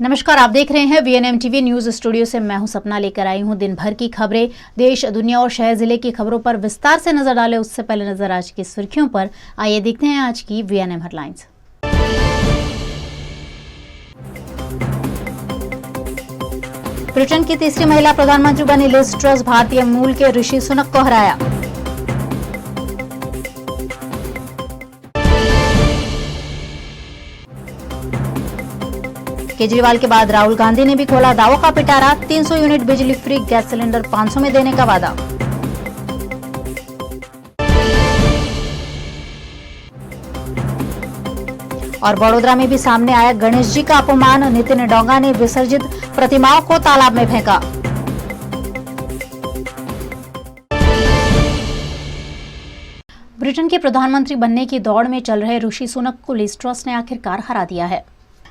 नमस्कार, आप देख रहे हैं वीएनएम टीवी न्यूज स्टूडियो से। मैं हूं सपना, लेकर आई हूं दिन भर की खबरें। देश, दुनिया और शहर जिले की खबरों पर विस्तार से नजर डालें उससे पहले नजर आज की सुर्खियों पर। आइए देखते हैं आज की वीएनएम हेडलाइंस। ब्रिटेन की तीसरी महिला प्रधानमंत्री बनी लिज ट्रस भारतीय मूल के ऋषि सुनक को हराया। केजरीवाल के बाद राहुल गांधी ने भी खोला दावों का पिटारा। 300 यूनिट बिजली फ्री, गैस सिलेंडर 500 में देने का वादा। और बड़ोदरा में भी सामने आया गणेश जी का अपमान। नितिन डोंगा ने विसर्जित प्रतिमाओं को तालाब में फेंका। ब्रिटेन के प्रधानमंत्री बनने की दौड़ में चल रहे ऋषि सुनक को लिज ट्रस ने आखिरकार हरा दिया है।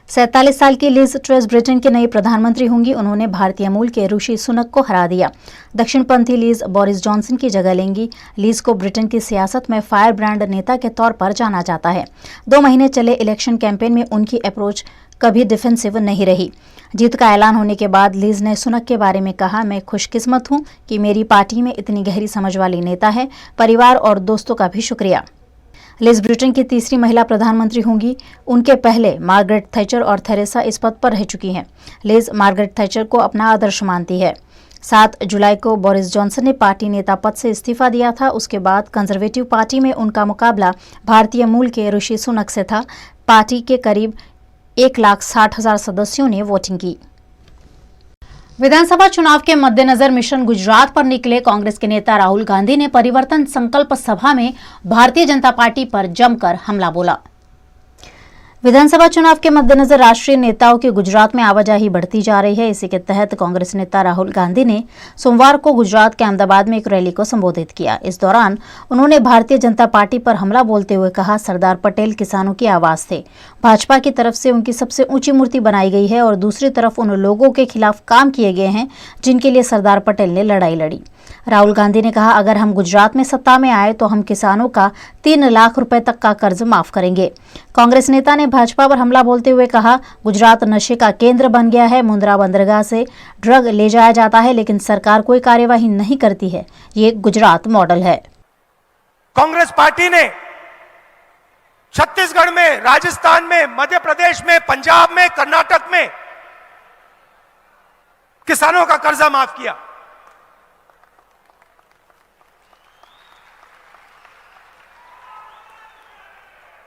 47 साल की लिज ट्रस ब्रिटेन की नई प्रधानमंत्री होंगी। उन्होंने भारतीय मूल के ऋषि सुनक को हरा दिया। दक्षिणपंथी लिज बोरिस जॉनसन की जगह लेंगी। लिज को ब्रिटेन की सियासत में फायर ब्रांड नेता के तौर पर जाना जाता है। 2 महीने चले इलेक्शन कैंपेन में उनकी अप्रोच कभी डिफेंसिव नहीं रही। जीत का ऐलान होने के बाद लिज ने सुनक के बारे में कहा, मैं खुशकिस्मत हूं कि मेरी पार्टी में इतनी गहरी समझ वाली नेता है। परिवार और दोस्तों का भी शुक्रिया। लिज ब्रिटेन की तीसरी महिला प्रधानमंत्री होंगी। उनके पहले मार्गरेट थैचर और थेरेसा इस पद पर रह चुकी हैं। लिज मार्गरेट थैचर को अपना आदर्श मानती है। 7 जुलाई को बोरिस जॉनसन ने पार्टी नेता पद से इस्तीफा दिया था। उसके बाद कंजर्वेटिव पार्टी में उनका मुकाबला भारतीय मूल के ऋषि सुनक से था। पार्टी के करीब 1,60,000 सदस्यों ने वोटिंग की। विधानसभा चुनाव के मद्देनजर मिशन गुजरात पर निकले कांग्रेस के नेता राहुल गांधी ने परिवर्तन संकल्प सभा में भारतीय जनता पार्टी पर जमकर हमला बोला। विधानसभा चुनाव के मद्देनजर राष्ट्रीय नेताओं की गुजरात में आवाजाही बढ़ती जा रही है। इसी के तहत कांग्रेस नेता राहुल गांधी ने सोमवार को गुजरात के अहमदाबाद में एक रैली को संबोधित किया। इस दौरान उन्होंने भारतीय जनता पार्टी पर हमला बोलते हुए कहा, सरदार पटेल किसानों की आवाज थे। भाजपा की तरफ से उनकी सबसे ऊंची मूर्ति बनाई गई है और दूसरी तरफ उन लोगों के खिलाफ काम किए गए हैं जिनके लिए सरदार पटेल ने लड़ाई लड़ी। राहुल गांधी ने कहा, अगर हम गुजरात में सत्ता में आए तो हम किसानों का 3 लाख रुपए तक का कर्ज माफ करेंगे। कांग्रेस नेता ने भाजपा पर हमला बोलते हुए कहा, गुजरात नशे का केंद्र बन गया है। मुंद्रा बंदरगाह से ड्रग ले जाया जाता है लेकिन सरकार कोई कार्यवाही नहीं करती है। ये गुजरात मॉडल है। कांग्रेस पार्टी ने छत्तीसगढ़ में, राजस्थान में, मध्य प्रदेश में, पंजाब में, कर्नाटक में किसानों का कर्जा माफ किया।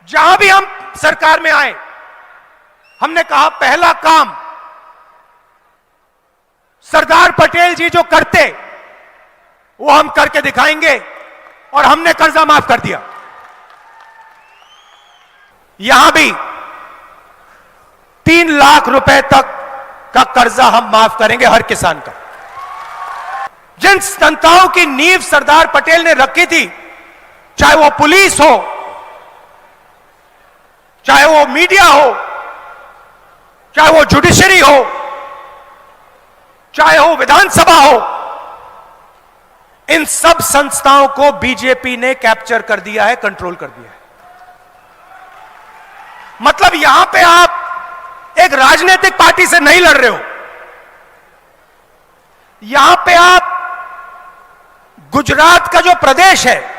जहां भी हम सरकार में आए, हमने कहा पहला काम सरदार पटेल जी जो करते वो हम करके दिखाएंगे, और हमने कर्जा माफ कर दिया। यहां भी 3 लाख रुपए तक का कर्जा हम माफ करेंगे हर किसान का। जिन संस्थाओं की नींव सरदार पटेल ने रखी थी, चाहे वो पुलिस हो, चाहे वो मीडिया हो, चाहे वो जुडिशरी हो, चाहे वो विधानसभा हो, इन सब संस्थाओं को बीजेपी ने कैप्चर कर दिया है, कंट्रोल कर दिया है। मतलब यहां पे आप एक राजनीतिक पार्टी से नहीं लड़ रहे हो, यहां पे आप गुजरात का जो प्रदेश है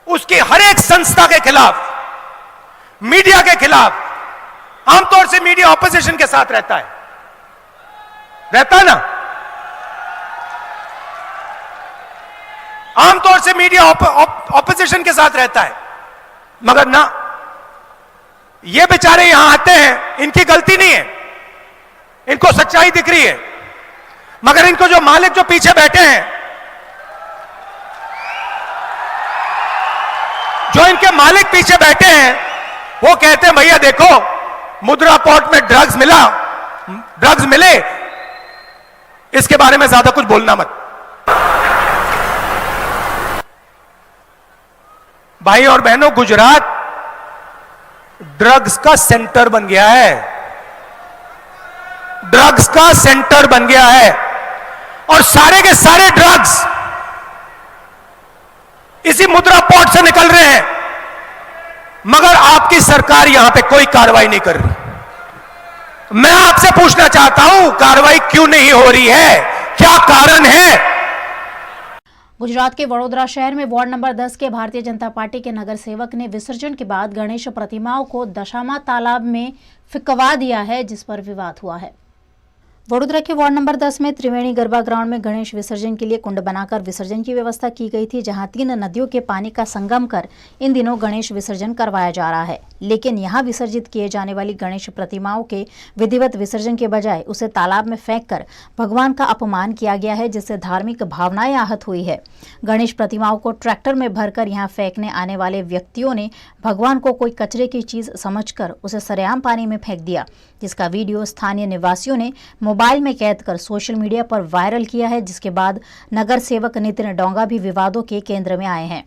उसकी हर एक संस्था के खिलाफ, मीडिया के खिलाफ, आमतौर से मीडिया ऑपोजिशन के साथ रहता है ना, आमतौर से मीडिया ऑपोजिशन के साथ रहता है, मगर ना, ये बेचारे यहां आते हैं, इनकी गलती नहीं है, इनको सच्चाई दिख रही है, मगर इनको जो मालिक जो पीछे बैठे हैं, जो इनके मालिक पीछे बैठे हैं, वो कहते हैं भैया देखो, मुद्रा पोर्ट में ड्रग्स मिले, इसके बारे में ज्यादा कुछ बोलना मत। भाई और बहनों, गुजरात ड्रग्स का सेंटर बन गया है, ड्रग्स का सेंटर बन गया है, और सारे के सारे ड्रग्स इसी मुद्रा पोर्ट से निकल रहे हैं। मगर आपकी सरकार यहां पे कोई कार्रवाई नहीं कर रही। मैं आपसे पूछना चाहता हूं, कार्रवाई क्यों नहीं हो रही है, क्या कारण है? गुजरात के वडोदरा शहर में वार्ड नंबर 10 के भारतीय जनता पार्टी के नगर सेवक ने विसर्जन के बाद गणेश प्रतिमाओं को दशामा तालाब में फिकवा दिया है, जिस पर विवाद हुआ है। वडोदरा के वार्ड नंबर 10 में त्रिवेणी गरबा ग्राउंड में गणेश विसर्जन के लिए कुंड बनाकर विसर्जन की व्यवस्था की गई थी, जहां 3 नदियों के पानी का संगम कर इन दिनों गणेश विसर्जन करवाया जा रहा है। लेकिन यहां विसर्जित किए जाने वाली गणेश प्रतिमाओं के विधिवत विसर्जन के बजाय उसे तालाब में फेंककर भगवान का अपमान किया गया है, जिससे धार्मिक भावनाएं आहत हुई है। गणेश प्रतिमाओं को ट्रैक्टर में भरकर यहां फेंकने आने वाले व्यक्तियों ने भगवान को कोई कचरे की चीज समझकर उसे सरेआम पानी में फेंक दिया, जिसका वीडियो स्थानीय निवासियों ने मोबाइल में कैद कर सोशल मीडिया पर वायरल किया है, जिसके बाद नगर सेवक नितिन डोंगा भी विवादों के केंद्र में आए हैं।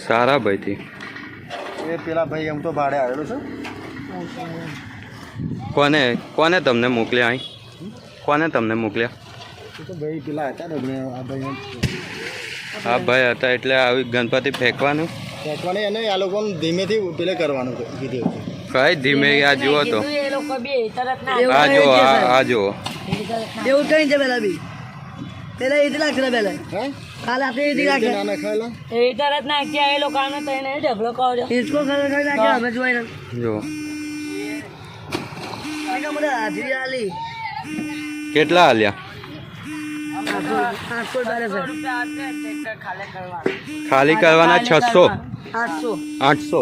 सारा भाई थी એ પેલા ભાઈ એમ તો ભાડે આવેલો છે। કોને તમને મોકલ્યા અહીં? કોને તમને મોકલ્યા? એ તો ભાઈ પેલા હતા ને આ ભાઈ આ ભાઈ હતા એટલે આવી ગણપતિ ફેંકવાનું ફેંકવાને એને આ લોકોને ધીમેથી પેલે કરવાનું કીધું હતું। કઈ ધીમે આ જુઓ તો આ જો આ જુઓ એવું કઈ છે પેલા બી પેલા એ નાખેલા પેલા હે કાલે આપણે એ નાખે ના ખાયલા એ તરત નાખ્યા એ લોકોને તો એને ઢગલો કર્યો इसको खबर कर नाखे हमें જોઈ ને જો આ મને હાજરી આલી કેટલા આલ્યા? 800 રૂપિયા ટ્રેક્ટર ખાલી કરવાના 600 800 800।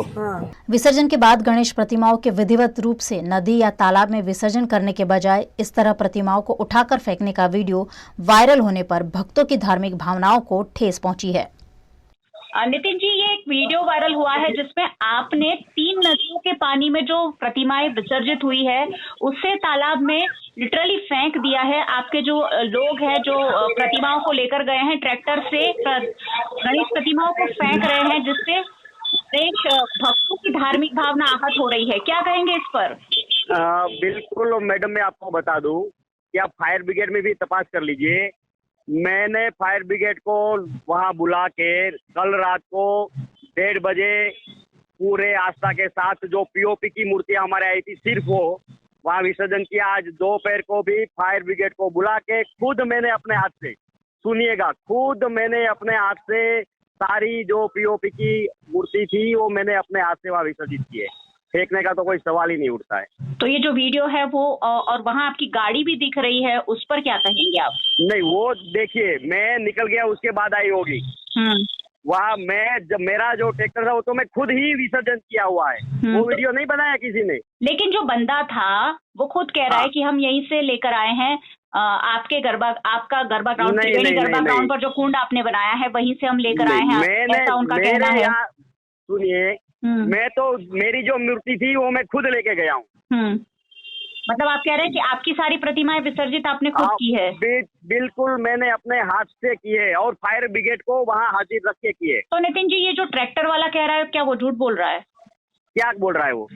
विसर्जन के बाद गणेश प्रतिमाओं के विधिवत रूप से नदी या तालाब में विसर्जन करने के बजाय इस तरह प्रतिमाओं को उठाकर फेंकने का वीडियो वायरल होने पर भक्तों की धार्मिक भावनाओं को ठेस पहुंची है। नितिन जी, ये एक वीडियो वायरल हुआ है जिसमें आपने 3 नदियों के पानी में जो प्रतिमाएं विसर्जित हुई है उससे तालाब में लिटरली फेंक दिया है। आपके जो लोग हैं जो प्रतिमाओं को लेकर गए हैं ट्रैक्टर से गणेश प्रतिमाओं को फेंक रहे हैं, जिससे देश भक्तों की धार्मिक भावना आहत हो रही है। क्या कहेंगे इस पर? बिल्कुल मैडम, मैं आपको बता दूं कि आप फायर ब्रिगेड में भी तपास कर लीजिए। मैंने फायर ब्रिगेड को वहां बुला के कल रात को 1:30 बजे पूरे आस्था के साथ जो पीओपी की मूर्तियां हमारे आई थी सिर्फ वो वहां विसर्जन किया। आज दोपहर को भी फायर ब्रिगेड को बुला के खुद मैंने अपने हाथ से, सुनिएगा, खुद मैंने अपने हाथ से सारी जो पीओपी की मूर्ति थी वो मैंने अपने हाथ से वहां विसर्जित किए। फेंकने का तो कोई सवाल ही नहीं उठता है। तो ये जो वीडियो है वो और वहाँ आपकी गाड़ी भी दिख रही है, उस पर क्या कहेंगे आप? नहीं, वो देखिए, मैं निकल गया उसके बाद आई होगी। वहाँ मैं जब मेरा जो ट्रैक्टर था वो तो मैं खुद ही विसर्जन किया हुआ है, वो वीडियो नहीं बनाया किसी ने। लेकिन जो बंदा था वो खुद कह रहा है कि हम यहीं से लेकर आए हैं आपका गरबा ग्राउंड, त्रिवेणी गरबा ग्राउंड पर जो कुंड आपने बनाया है वहीं से हम लेकर आए हैं, ऐसा उनका कहना है। सुनिए, मैं तो मेरी जो मूर्ति थी वो मैं खुद लेके गया हूँ। मतलब आप कह रहे हैं कि आपकी सारी प्रतिमाएं विसर्जित आपने खुद की है? बिल्कुल, मैंने अपने हाथ से किए और फायर ब्रिगेड को वहाँ हाजिर रख के किए। तो नितिन जी, ये जो ट्रैक्टर वाला कह रहा है, क्या वो झूठ बोल रहा है? क्या बोल रहा है वो?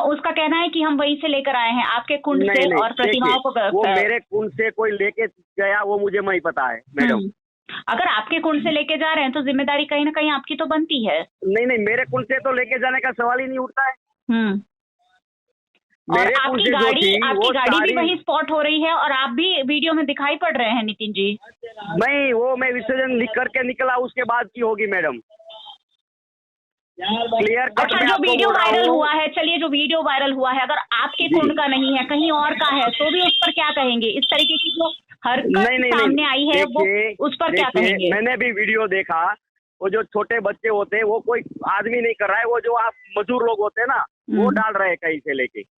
उसका कहना है कि हम वहीं से लेकर आए हैं आपके कुंड से और प्रतिमाओं को। वो मेरे कुंड से कोई लेके गया वो मुझे नहीं पता है मैडम। अगर आपके कुंड से लेके जा रहे हैं तो जिम्मेदारी कहीं ना कहीं आपकी तो बनती है। नहीं, मेरे कुंड से तो लेके जाने का सवाल ही नहीं उठता है। और आपकी गाड़ी भी वही स्पॉट हो रही है और आप भी वीडियो में दिखाई पड़ रहे हैं नितिन जी। नहीं, वो मैं विसर्जन करके निकला उसके बाद की होगी मैडम। Clear cut. अच्छा, जो वीडियो वायरल हुआ है, चलिए जो वीडियो वायरल हुआ है अगर आपके कुंड का नहीं है कहीं और का है तो भी उस पर क्या कहेंगे? इस तरीके की जो हरकत सामने आई है वो उस पर क्या कहेंगे? मैंने भी वीडियो देखा, वो जो छोटे बच्चे होते हैं वो कोई आदमी नहीं कर रहा है, वो जो आप मजदूर लोग होते हैं ना वो डाल रहे हैं कहीं से लेके।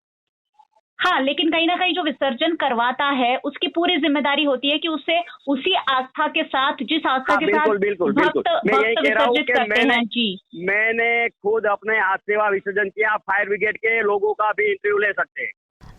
हाँ, लेकिन कहीं ना कहीं जो विसर्जन करवाता है उसकी पूरी जिम्मेदारी होती है कि उसे उसी आस्था के साथ, जिस आस्था के साथ बिल्कुल भक्त विसर्जित करते हैं। जी, मैंने खुद अपने हाथ से वहाँ विसर्जन किया। फायर ब्रिगेड के लोगों का भी इंटरव्यू ले सकते हैं।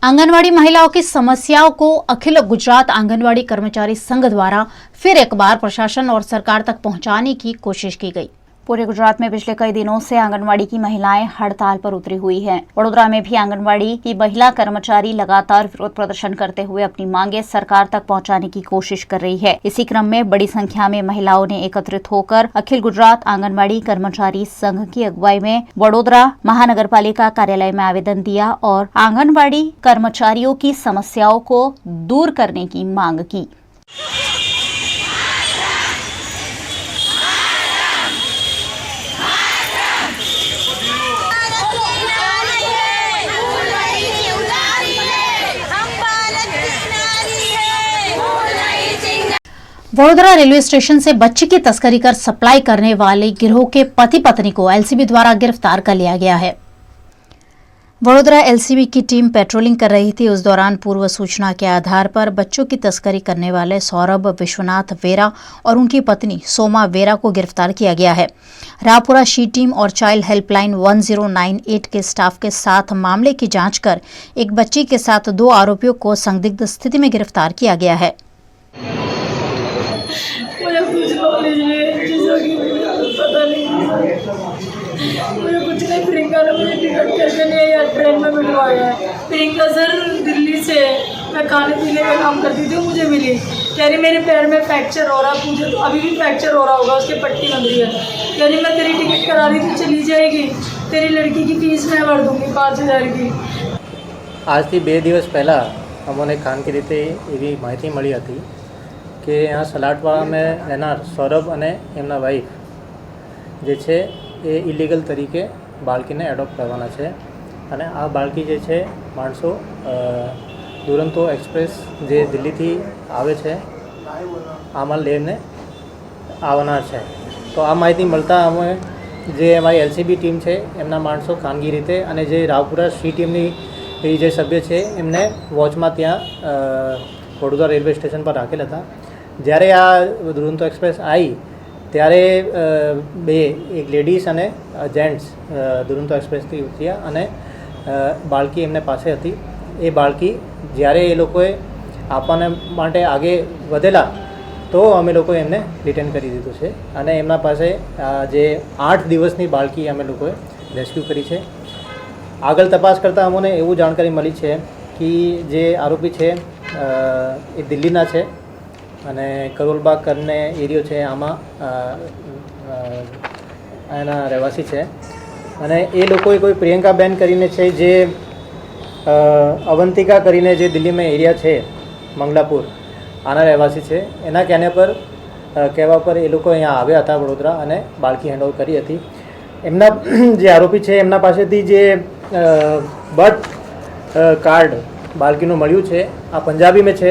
आंगनवाड़ी महिलाओं की समस्याओं को अखिल गुजरात आंगनवाड़ी कर्मचारी संघ द्वारा फिर एक बार प्रशासन और सरकार तक पहुंचाने की कोशिश की गई। पूरे गुजरात में पिछले कई दिनों से आंगनवाड़ी की महिलाएं हड़ताल पर उतरी हुई हैं। वडोदरा में भी आंगनवाड़ी की महिला कर्मचारी लगातार विरोध प्रदर्शन करते हुए अपनी मांगे सरकार तक पहुंचाने की कोशिश कर रही है। इसी क्रम में बड़ी संख्या में महिलाओं ने एकत्रित होकर अखिल गुजरात आंगनवाड़ी कर्मचारी संघ की अगुवाई में वडोदरा महानगरपालिका कार्यालय में आवेदन दिया और आंगनवाड़ी कर्मचारियों की समस्याओं को दूर करने की मांग की। वडोदरा रेलवे स्टेशन से बच्चे की तस्करी कर सप्लाई करने वाले गिरोह के पति पत्नी को एलसीबी द्वारा गिरफ्तार कर लिया गया है। वडोदरा एलसीबी की टीम पेट्रोलिंग कर रही थी। उस दौरान पूर्व सूचना के आधार पर बच्चों की तस्करी करने वाले सौरभ विश्वनाथ वेरा और उनकी पत्नी सोमा वेरा को गिरफ्तार किया गया है। रावपुरा शी टीम और चाइल्ड हेल्पलाइन 1098 के स्टाफ के साथ मामले की जांच कर एक बच्ची के साथ 2 आरोपियों को संदिग्ध स्थिति में गिरफ्तार किया गया है। मुझे कुछ नॉलेज नहीं है, जैसा कि मुझे पता नहीं, मुझे कुछ नहीं। प्रियंका ने मुझे टिकट करके नहीं यार ट्रेन में मिलवाया है। प्रियंका सर दिल्ली से, मैं खाने पीने का काम करती थी, मुझे मिली, कह रही मेरे पैर में फ्रैक्चर हो रहा, मुझे तो अभी भी फ्रैक्चर हो रहा होगा, उसके पट्टी बन रही है, कह रही मैं तेरी टिकट करा रही थी, चली जाएगी, तेरी लड़की की फीस मैं भर दूँगी 5000 की। આજથી 2 દિવસ પહેલાં અમને ખાનગી રીતે એવી માહિતી મળી હતી કે यहाँ સલાટવાળામાં રહેનાર સૌરભ અને એમના વાઈફ જે છે એ ઇલીગલ તરીકે બાળકીને એડોપ્ટ કરવાના છે અને આ બાળકી જે છે માણસો દુરંતો એક્સપ્રેસ જે દિલ્હીથી આવે છે આમાં લઈને આવવાના છે। તો આ માહિતી મળતા અમે જે અમારી એલસીબી ટીમ છે એમના માણસો ખાનગી રીતે અને જે રાવપુરા સી ટીમની એ જે સભ્ય છે એમને વોચમાં ત્યાં વડોદરા રેલવે સ્ટેશન પર રાખેલ હતા। જ્યારે આ દુરંતો એક્સપ્રેસ આવી ત્યારે એક લેડીઝ અને જેન્ટ્સ દુરંતો એક્સપ્રેસથી ઉતર્યા અને બાળકી એમને પાસે હતી। એ બાળકી જ્યારે એ લોકોએ આપવાને માટે આગે વધેલા તો અમે લોકોએ એમને રિટર્ન કરી દીધું છે અને એમના પાસે જે 8 દિવસની બાળકી અમે લોકોએ રેસ્ક્યુ કરી છે। આગળ તપાસ કરતાં અમને એવું જાણકારી મળી છે કે જે આરોપી છે એ દિલ્હીના છે અને કરોલબાગ કરીને એરિયો છે આમાં એના રહેવાસી છે અને એ લોકોએ કોઈ પ્રિયંકાબેન કરીને છે જે અવંતિકા કરીને જે દિલ્હીમાં એરિયા છે મંગલાપુર આના રહેવાસી છે। એના કહેવા પર એ લોકો અહીંયા આવ્યા હતા વડોદરા અને બાળકી હેન્ડઓવર કરી હતી। એમના જે આરોપી છે એમના પાસેથી જે બર્થ કાર્ડ બાળકીનું મળ્યું છે આ પંજાબીમાં છે।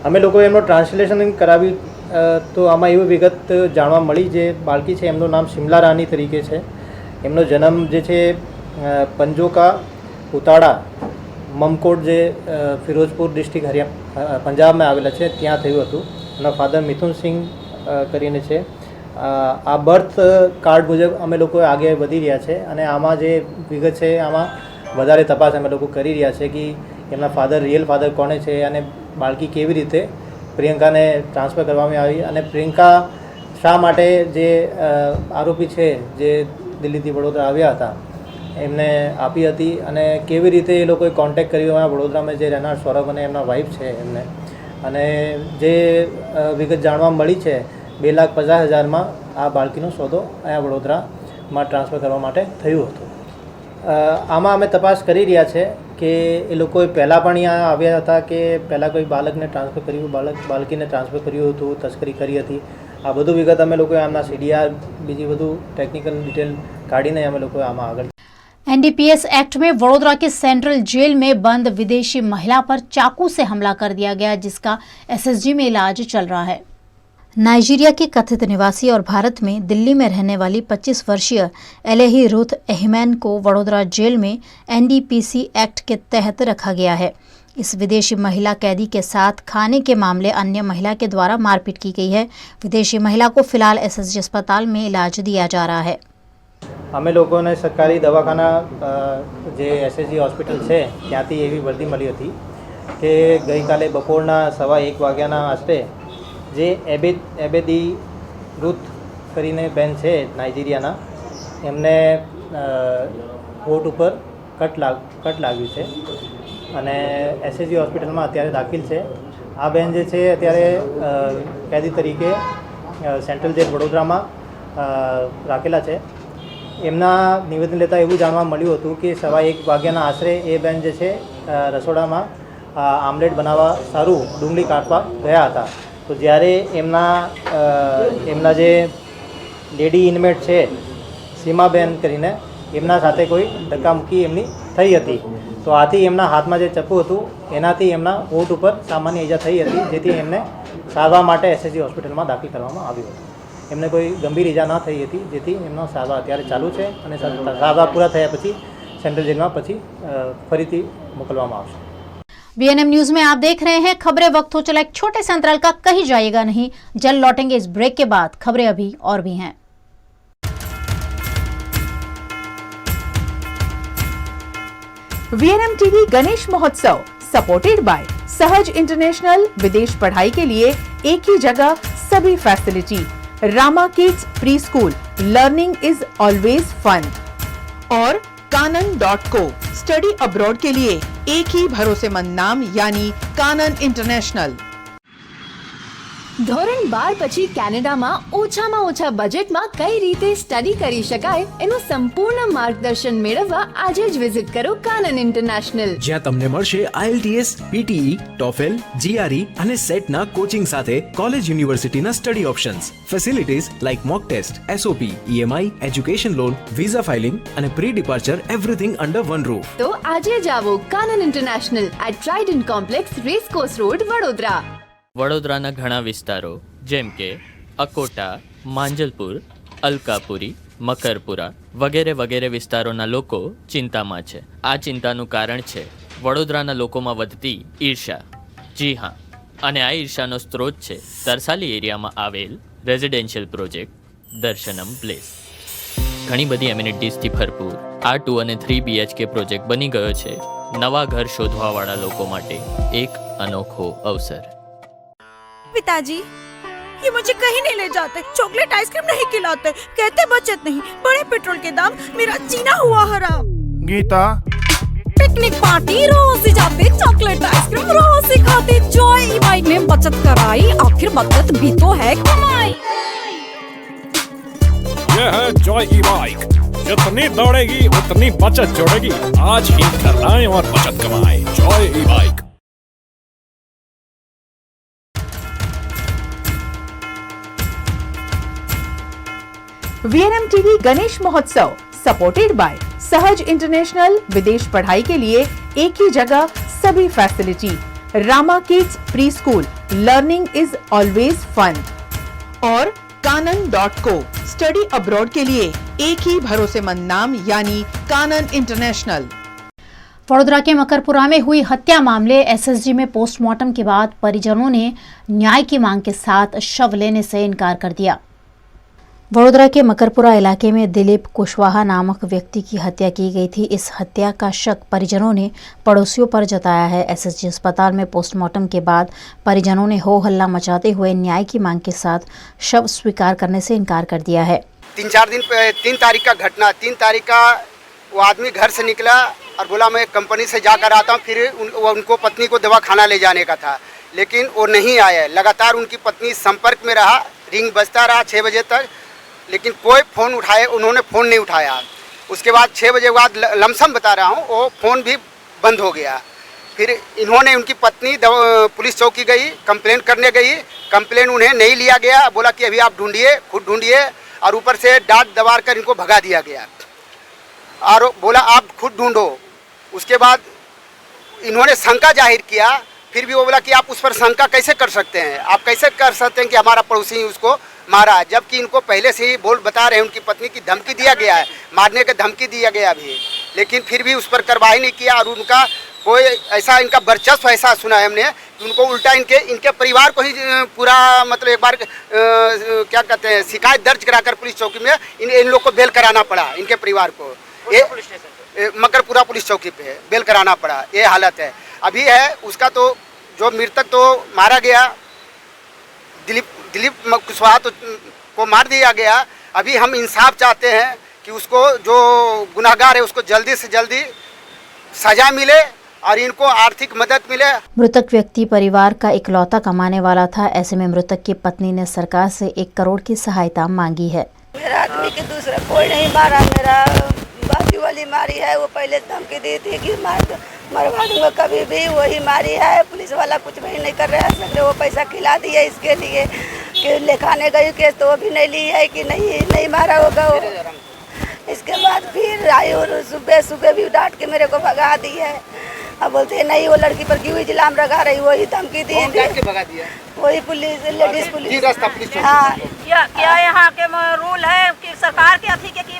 અમે લોકોએ એમનો ટ્રાન્સલેશન કરાવ્યું તો આમાં એવી વિગત જાણવા મળી જે બાળકી છે એમનું નામ શિમલા રાની તરીકે છે। એમનો જન્મ જે છે પંજોકા ઉતાડા મમકોટ જે ફિરોજપુર ડિસ્ટ્રિક્ટ પંજાબમાં આવેલા છે ત્યાં થયું હતું। એના ફાધર મિથુન સિંહ કરીને છે। આ બર્થ કાર્ડ મુજબ અમે લોકો આગે વધી રહ્યા છે અને આમાં જે વિગત છે આમાં વધારે તપાસ અમે લોકો કરી રહ્યા છે કે એમના ફાધર રિયલ ફાધર કોણે છે અને બાળકી કેવી રીતે પ્રિયંકાને ટ્રાન્સફર કરવામાં આવી અને પ્રિયંકા શા માટે જે આરોપી છે જે દિલ્હીથી વડોદરા આવ્યા હતા એમને આપી હતી અને કેવી રીતે એ લોકોએ કોન્ટેક્ટ કર્યો વડોદરામાં જે રહેનાર સૌરભ અને એમના વાઈફ છે એમને અને જે વિગત જાણવા મળી છે 2,50,000માં આ બાળકીનો સોદો અહીંયા વડોદરામાં ટ્રાન્સફર કરવા માટે થયું હતું। આમાં અમે તપાસ કરી રહ્યા છે કે એ લોકોએ પહેલાં પણ અહીંયા આવ્યા હતા કે પહેલાં કોઈ બાળકને ટ્રાન્સફર કર્યું બાળકીને ટ્રાન્સફર કર્યું હતું તસ્કરી કરી હતી। આ બધું વિગત અમે લોકોએ આમના સીડીઆર બીજી બધું ટેકનિકલ ડિટેલ કાઢીને અમે લોકોએ આમાં આગળ एनडीपीएस एक्ट में वडोदरा के सेंट्रल जेल में बंद विदेशी महिला पर चाकू से हमला कर दिया गया, जिसका एसएसजी में इलाज चल रहा है। नाइजीरिया के कथित निवासी और भारत में दिल्ली में रहने वाली 25 वर्षीय एलेही रुथ एहमैन को वडोदरा जेल में एनडीपीसी एक्ट के तहत रखा गया है। इस विदेशी महिला कैदी के साथ खाने के मामले अन्य महिला के द्वारा मारपीट की गई है। विदेशी महिला को फिलहाल एसएसजी अस्पताल में इलाज दिया जा रहा है। અમે લોકોને સરકારી દવાખાના જે એસએસજી હોસ્પિટલ છે ત્યાંથી એવી વર્દી મળી હતી કે ગઈકાલે બપોરના 1:15 વાગ્યાના આશરે જે એબેદી રૂથ કરીને બેન છે નાઇજીરિયાના, એમને હોઠ ઉપર કટ લાગ્યું છે અને એસએસજી હોસ્પિટલમાં અત્યારે દાખલ છે. આ બેન જે છે અત્યારે કેદી તરીકે સેન્ટ્રલ જેલ વડોદરામાં રાખેલા છે. એમના નિવેદન લેતા એવું જાણવા મળ્યું હતું કે 1:15 વાગ્યાના આશરે એ બેન જે છે રસોડામાં આમલેટ બનાવવા સારું ડુંગળી કાપવા ગયા હતા. તો જ્યારે એમના જે લેડી ઇનમેટ છે સીમાબેન કરીને, એમના સાથે કોઈ ધક્કામુક્કી એમની થઈ હતી. તો આથી એમના હાથમાં જે ચપ્પુ હતું એનાથી એમના હોઠ ઉપર સામાન્ય ઈજા થઈ હતી, જેથી એમને સારવાર માટે એસએસજી હોસ્પિટલમાં દાખલ કરવામાં આવ્યું હતું. એમને કોઈ ગંભીર ઈજા ન થઈ હતી, જેથી એમનો સારવાર અત્યારે ચાલુ છે અને સારવાર પૂરા થયા પછી सेंट्रल जेल में પછી ફરીથી મોકલવામાં આવશે. बीएनएम न्यूज में आप देख रहे हैं खबरें. वक्त हो चला एक छोटे से अंतराल का, कहीं जाइएगा नहीं, जल्द लौटेंगे इस ब्रेक के बाद. खबरें अभी और भी हैं. वीएनएम टीवी गणेश महोत्सव सपोर्टेड बाय सहज इंटरनेशनल. विदेश पढ़ाई के लिए एक ही जगह सभी facility. Rama kids pre school, learning is always fun. और कानन.को, स्टडी अब्रॉड के लिए एक ही भरोसेमंद नाम यानी कानन इंटरनेशनल. ધોરણ 12 પછી કેનેડામાં ઓછામાં ઓછા બજેટમાં કઈ રીતે સ્ટડી કરી શકાય એનું સંપૂર્ણ માર્ગદર્શન મેળવવા આજે જ વિઝિટ કરો કાનન ઇન્ટરનેશનલ, જ્યાં તમને મળશે IELTS, PTE, TOEFL, GRE અને સેટના કોચિંગ સાથે કોલેજ યુનિવર્સિટીના study options, facilities like mock test, SOP, EMI, education loan, visa filing અને pre departure, everything under one roof. તો આજે જ આવો Kanan International at Trident Complex, Racecourse Road, Vadodara. વડોદરાના ઘણા વિસ્તારો જેમ કે અકોટા, માંજલપુર, અલકાપુરી, મકરપુરા વગેરે વગેરે વિસ્તારોના લોકો ચિંતામાં છે. આ ચિંતાનું કારણ છે વડોદરાના લોકોમાં વધતી ઈર્ષા. જી હા, અને આ ઈર્ષાનો સ્ત્રોત છે તરસાલી એરિયામાં આવેલ રેઝિડેન્શિયલ પ્રોજેક્ટ દર્શનમ પ્લેસ. ઘણી બધી એમ્યુનિટીઝથી ભરપૂર આ 2 અને 3 BHK પ્રોજેક્ટ બની ગયો છે નવા ઘર શોધવાવાળા લોકો માટે એક અનોખો અવસર. पिताजी, ये मुझे कहीं नहीं ले जाते, चॉकलेट आइसक्रीम नहीं खिलाते, कहते बचत नहीं, बड़े पेट्रोल के दाम, मेरा जीना हुआ हराम. गीता, पिकनिक पार्टी रोज ही जाते, चॉकलेट आइसक्रीम रोज ही खाते, जॉय ई बाइक में बचत कराई, आखिर बचत भी तो है कमाई. ये है जॉय ई बाइक, जितनी दौड़ेगी उतनी बचत जोड़ेगी. आज ही घर आए और बचत कमाए. जॉय ई बाइक. वीएनएम टीवी गणेश महोत्सव सपोर्टेड बाय सहज इंटरनेशनल. विदेश पढ़ाई के लिए एक ही जगह सभी facility. Rama kids pre school, learning is always fun. और कानन.को, स्टडी अब्रॉड के लिए एक ही भरोसेमंद नाम यानी कानन इंटरनेशनल. वडोदरा के मकरपुरा में हुई हत्या मामले एसएसजी में पोस्टमार्टम के बाद परिजनों ने न्याय की मांग के साथ शव लेने से इनकार कर दिया. वडोदरा के मकरपुरा इलाके में दिलीप कुशवाहा नामक व्यक्ति की हत्या की गई थी. इस हत्या का शक परिजनों ने पड़ोसियों पर जताया है. एसएसजी अस्पताल में पोस्टमार्टम के बाद परिजनों ने हो हल्ला मचाते हुए न्याय की मांग के साथ शव स्वीकार करने से इनकार कर दिया है. 3 तारीख का घटना, 3 तारीख का वो आदमी घर से निकला और बोला मैं कंपनी से जाकर आता हूँ. फिर उनको पत्नी को दवा खाना ले जाने का था, लेकिन वो नहीं आया. लगातार उनकी पत्नी संपर्क में रहा, रिंग बजता रहा 6 बजे तक, लेकिन कोई फ़ोन उठाए, उन्होंने फ़ोन नहीं उठाया. उसके बाद 6 बजे बाद लमसम बता रहा हूँ, वो फ़ोन भी बंद हो गया. फिर इन्होंने, उनकी पत्नी पुलिस चौकी गई, कंप्लेंट करने गई. कंप्लेंट उन्हें नहीं लिया गया, बोला कि अभी आप ढूंढिए, खुद ढूंढिए, और ऊपर से डांट दबार कर इनको भगा दिया गया और बोला आप खुद ढूंढो. उसके बाद इन्होंने शंका जाहिर किया. फिर भी वो बोला कि आप उस पर शंका कैसे कर सकते हैं, आप कैसे कर सकते हैं कि हमारा पड़ोसी उसको मारा, जबकि इनको पहले से ही बोल बता रहे हैं, उनकी पत्नी की धमकी दिया गया है, मारने का धमकी दिया गया भी, लेकिन फिर भी उस पर कार्रवाई नहीं किया. और उनका कोई ऐसा, इनका वर्चस्व ऐसा सुना है हमने कि उनको उल्टा इनके परिवार को ही पूरा, मतलब एक बार क्या कहते हैं, शिकायत दर्ज कराकर पुलिस चौकी में इन लोग को बेल कराना पड़ा. इनके परिवार को मकरपुरा पुलिस चौकी पे बेल कराना पड़ा. ये हालत है अभी है उसका. तो जो मृतक तो मारा गया दिलीप कुशवाहा, तो को मार दिया गया। अभी हम इंसाफ चाहते हैं कि उसको जो गुनाहगार है उसको जल्दी से जल्दी सजा मिले और इनको आर्थिक मदद मिले। मृतक व्यक्ति परिवार का इकलौता कमाने वाला था। ऐसे में मृतक की पत्नी ने सरकार से 1 करोड़ की सहायता मांगी है। मेरा आदमी के दूसरा कोई नहीं मारा, मेरा बाजू वाली मारी है। वो पहले धमकी दी थी कि मरवा दूंगा कभी भी, वही मारी है। पुलिस वाला कुछ भी नहीं कर रहा है। सगरे वो पैसा खिला दिए इसके लिए कि लिखाने गई केस तो वो भी नहीं ली है कि नहीं मारा होगा वो। इसके बाद फिर आई और सुबह भी डांट के मेरे को भगा दी है। अब बोलते हैं नहीं वो लड़की पर क्यों इल्जाम लगा रही, वही धमकी दी थी, भगा दिया वही पुलिस लेडीज पुलिस। पुलिस हाँ, क्या यहाँ के रूल है कि सरकार के अथी के कि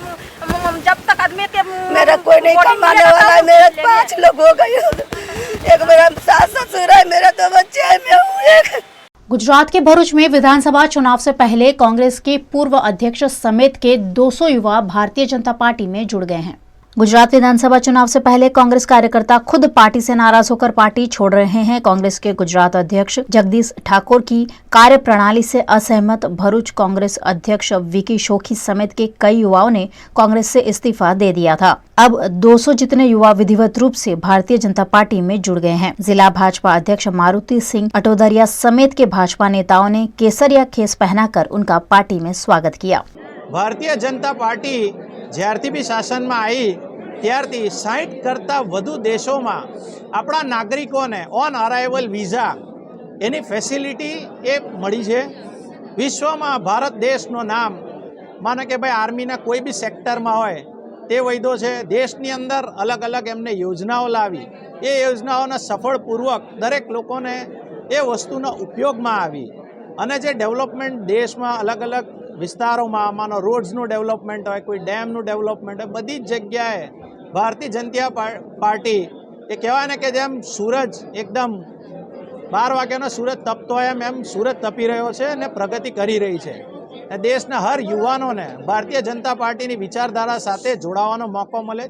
जब तक आदमी के मेरा कोई नहीं कमाने वाला है। मेरे 5 लोग हो गए, एक मेरा सास ससुर है, मेरे 2 बच्चे हैं, मैं हूँ एक। गुजरात के भरूच में विधानसभा चुनाव से पहले कांग्रेस के पूर्व अध्यक्ष समेत के 200 युवा भारतीय जनता पार्टी में जुड़ गए हैं। गुजरात विधानसभा चुनाव से पहले कांग्रेस कार्यकर्ता खुद पार्टी से नाराज होकर पार्टी छोड़ रहे हैं। कांग्रेस के गुजरात अध्यक्ष जगदीश ठाकुर की कार्यप्रणाली से असहमत भरूच कांग्रेस अध्यक्ष विकी शोखी समेत के कई युवाओं ने कांग्रेस से इस्तीफा दे दिया था। अब 200 जितने युवा विधिवत रूप से भारतीय जनता पार्टी में जुड़ गए हैं। जिला भाजपा अध्यक्ष मारुति सिंह अटोदरिया समेत के भाजपा नेताओं ने केसरिया खेस पहनाकर उनका पार्टी में स्वागत किया। ભારતીય જનતા પાર્ટી જ્યારથી બી શાસનમાં આવી ત્યારથી 60 કરતાં વધુ દેશોમાં આપણા નાગરિકોને ઓન અરાઇવલ વિઝા એની ફેસિલિટી એ મળી છે। વિશ્વમાં ભારત દેશનું નામ માનો કે ભાઈ આર્મીના કોઈ બી સેક્ટરમાં હોય તે વૈધો છે। દેશની અંદર અલગ અલગ એમને યોજનાઓ લાવી, એ યોજનાઓના સફળપૂર્વક દરેક લોકોને એ વસ્તુનો ઉપયોગમાં આવી અને જે ડેવલપમેન્ટ દેશમાં અલગ અલગ વિસ્તારોમાં માનો રોડ્સનું ડેવલપમેન્ટ હોય, કોઈ ડેમનું ડેવલપમેન્ટ હોય, બધી જ જગ્યાએ ભારતીય જનતા પાર્ટી એ કહેવાય ને કે જેમ સૂરજ એકદમ 12 વાગ્યાનો સૂરજ તપતો હોય એમ સૂરજ તપી રહ્યો છે અને પ્રગતિ કરી રહી છે। દેશના હર યુવાનોને ભારતીય જનતા પાર્ટીની વિચારધારા સાથે જોડાવાનો મોકો મળે।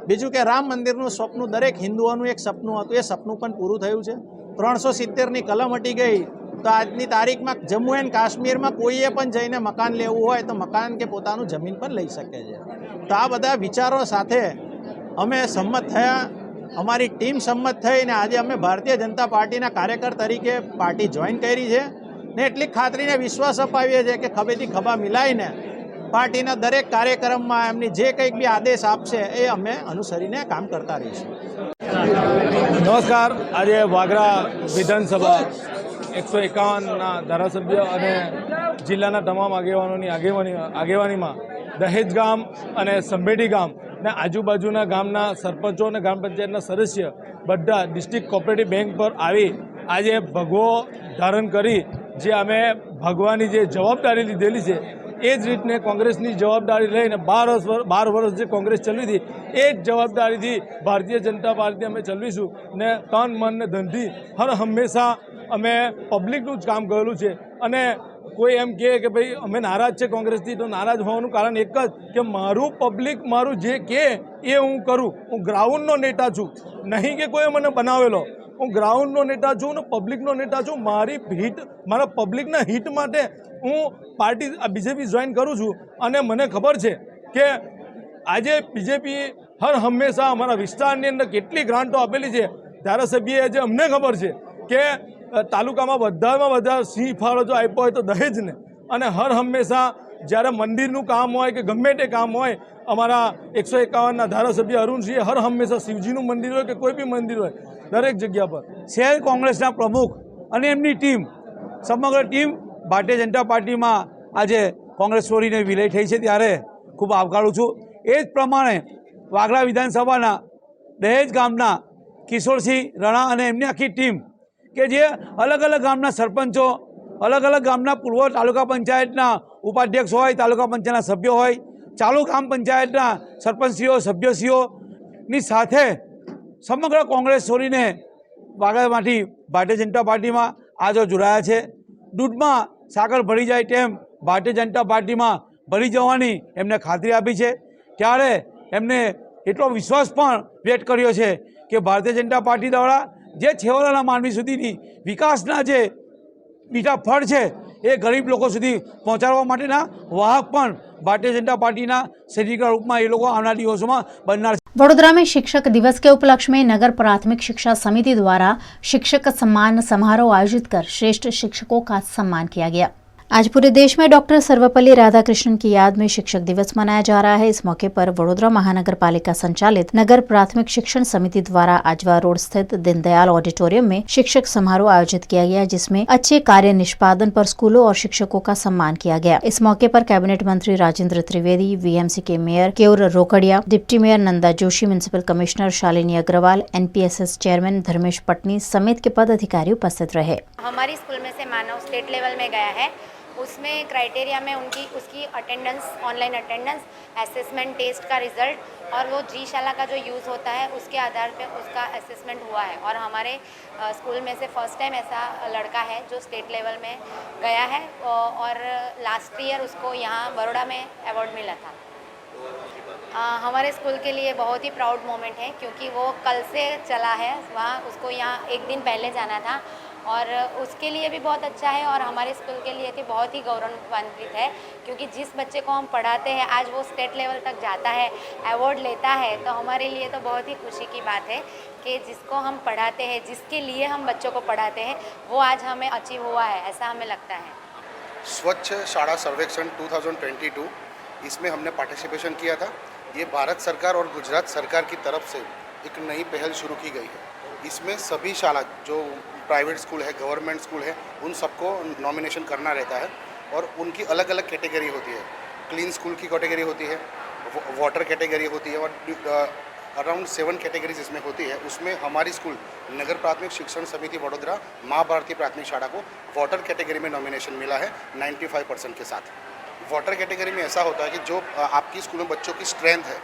બીજું કે રામ મંદિરનું સપનું દરેક હિન્દુઓનું એક સપનું હતું, એ સપનું પણ પૂરું થયું છે। 370ની કલમ હટી ગઈ તો આજની તારીખમાં જમ્મુ એન્ડ કાશ્મીરમાં કોઈએ પણ જઈને મકાન લેવું હોય તો મકાન કે પોતાનું જમીન પણ લઈ શકે છે। તો આ બધા વિચારો સાથે અમે સંમત થયા, અમારી ટીમ સંમત થઈ ને આજે અમે ભારતીય જનતા પાર્ટીના કાર્યકર તરીકે પાર્ટી જોઈન કરી છે ને એટલી ખાતરીને વિશ્વાસ અપાવીએ છીએ કે ખભેથી ખભા મિલાવીને પાર્ટીના દરેક કાર્યક્રમમાં એમની જે કંઈક બી આદેશ આપશે એ અમે અનુસરીને કામ કરતા રહીશું। નમસ્કાર, આજે વાગરા વિધાનસભા 151ના ધારાસભ્ય અને જિલ્લાના તમામ આગેવાનોની આગેવાનીમાં દહેજ ગામ અને સંભેડી ગામ ને આજુબાજુના ગામના સરપંચો અને ગ્રામ પંચાયતના સદસ્ય બધા ડિસ્ટ્રિક્ટ કોઓપરેટિવ બેંક પર આવી આજે ભગવો ધારણ કરી જે અમે ભગવાની જે જવાબદારી લીધેલી છે એ જ રીતને કોંગ્રેસની જવાબદારી લઈને 12 વર્ષ જે કોંગ્રેસ ચલવી હતી એ જ જવાબદારીથી ભારતીય જનતા પાર્ટી અમે ચલવીશું ને તન મન ને ધનથી હર હંમેશા અમે પબ્લિકનું જ કામ કરેલું છે। અને કોઈ એમ કહે કે ભાઈ અમે નારાજ છે કોંગ્રેસથી, તો નારાજ હોવાનું કારણ એક જ કે મારું પબ્લિક મારું જે કહે એ હું કરું। હું ગ્રાઉન્ડનો નેતા છું, નહીં કે કોઈ મને બનાવેલો। હું ગ્રાઉન્ડનો નેતા છું ને પબ્લિકનો નેતા છું। મારી હિટ, મારા પબ્લિકના હિટ માટે હું પાર્ટી બીજેપી જોઈન કરું છું। અને મને ખબર છે કે આજે બીજેપી હર હંમેશા અમારા વિસ્તારની અંદર કેટલી ગ્રાન્ટો આપેલી છે। ધારાસભ્યએ આજે અમને ખબર છે કે તાલુકામાં બધામાં બધા સિંહ ફાળો જો આપ્યો હોય તો દહેજને, અને હર હંમેશા જ્યારે મંદિરનું કામ હોય કે ગમે તે કામ હોય, અમારા 151ના ધારાસભ્ય અરુણસિંહે હર હંમેશા શિવજીનું મંદિર હોય કે કોઈ બી મંદિર હોય દરેક જગ્યા પર શહેર કોંગ્રેસના પ્રમુખ અને એમની ટીમ, સમગ્ર ટીમ ભારતીય જનતા પાર્ટીમાં આજે કોંગ્રેસ છોડીને વિલય થઈ છે ત્યારે ખૂબ આવકારું છું। એ જ પ્રમાણે વાગરા વિધાનસભાના દહેજ ગામના કિશોરસિંહ રણા અને એમની આખી ટીમ કે જે અલગ અલગ ગામના સરપંચો, અલગ અલગ ગામના પૂર્વ તાલુકા પંચાયતના ઉપાધ્યક્ષ હોય, તાલુકા પંચાયતના સભ્યો હોય, ચાલુ ગ્રામ પંચાયતના સરપંચશ્રીઓ, સભ્યશ્રીઓની સાથે સમગ્ર કોંગ્રેસ છોડીને વાગરામાંથી ભારતીય જનતા પાર્ટીમાં આજે જોડાયા છે। દૂધમાં સાકર ભળી જાય તેમ ભારતીય જનતા પાર્ટીમાં ભળી જવાની એમને ખાતરી આપી છે। ત્યારે એમને એટલો વિશ્વાસ પણ વ્યક્ત કર્યો છે કે ભારતીય જનતા પાર્ટી દ્વારા જે છેવાડાના માનવી સુધીની વિકાસના જે બીજા ફળ છે એ ગરીબ લોકો સુધી પહોંચાડવા માટેના વાહક પણ ભારતીય જનતા પાર્ટીના સૈનિકના રૂપમાં એ લોકો આવનાર દિવસોમાં બનનાર છે। वडोदरा में शिक्षक दिवस के उपलक्ष्य में नगर प्राथमिक शिक्षा समिति द्वारा शिक्षक सम्मान समारोह आयोजित कर श्रेष्ठ शिक्षकों का सम्मान किया गया। आज पूरे देश में डॉक्टर सर्वपल्ली राधाकृष्णन की याद में शिक्षक दिवस मनाया जा रहा है। इस मौके पर वडोदरा महानगर पालिका संचालित नगर प्राथमिक शिक्षण समिति द्वारा आजवा रोड स्थित दीनदयाल ऑडिटोरियम में शिक्षक समारोह आयोजित किया गया, जिसमें अच्छे कार्य निष्पादन पर स्कूलों और शिक्षकों का सम्मान किया गया। इस मौके पर कैबिनेट मंत्री राजेंद्र त्रिवेदी, वीएमसी के mayor Keyur Rokadiya, deputy mayor Nanda Joshi, municipal commissioner Shalini Agarwal, NPSS chairman Dharmesh Patni समेत के पद अधिकारी उपस्थित रहे। हमारी स्कूल में से मानव स्टेट लेवल में गया है, उसमें क्राइटेरिया में उसकी attendance, online attendance, assessment test का रिजल्ट और वो जी शाला का जो यूज़ होता है उसके आधार पे उसका असेसमेंट हुआ है। और हमारे स्कूल में से फर्स्ट टाइम ऐसा लड़का है जो स्टेट लेवल में गया है और लास्ट ईयर उसको यहाँ बड़ौदा में अवार्ड मिला था। हमारे स्कूल के लिए बहुत ही प्राउड मोमेंट है, क्योंकि वो कल से चला है, वहाँ उसको यहाँ एक दिन पहले जाना था और उसके लिए भी बहुत अच्छा है और हमारे स्कूल के लिए भी बहुत ही गौरवान्वित है, क्योंकि जिस बच्चे को हम पढ़ाते हैं आज वो स्टेट लेवल तक जाता है, अवार्ड लेता है, तो हमारे लिए तो बहुत ही खुशी की बात है कि जिसको हम पढ़ाते हैं, जिसके लिए हम बच्चों को पढ़ाते हैं, वो आज हमें अचीव हुआ है, ऐसा हमें लगता है। स्वच्छ शाला सर्वेक्षण 2022 इसमें हमने पार्टिसिपेशन किया था। ये भारत सरकार और गुजरात सरकार की तरफ से एक नई पहल शुरू की गई है। इसमें सभी शाला जो प्राइवेट स्कूल है, गवर्नमेंट स्कूल है, उन सबको नॉमिनेशन करना रहता है और उनकी अलग अलग कैटेगरी होती है। क्लीन स्कूल की कैटेगरी होती है, वाटर कैटेगरी होती है और अराउंड 7 कैटेगरीज इसमें होती है। उसमें हमारी स्कूल नगर प्राथमिक शिक्षण समिति वडोदरा माँ भारती प्राथमिक शाला को वाटर कैटेगरी में नॉमिनेशन मिला है 95% के साथ। वाटर कैटेगरी में ऐसा होता है कि जो आपकी स्कूल में बच्चों की स्ट्रेंथ है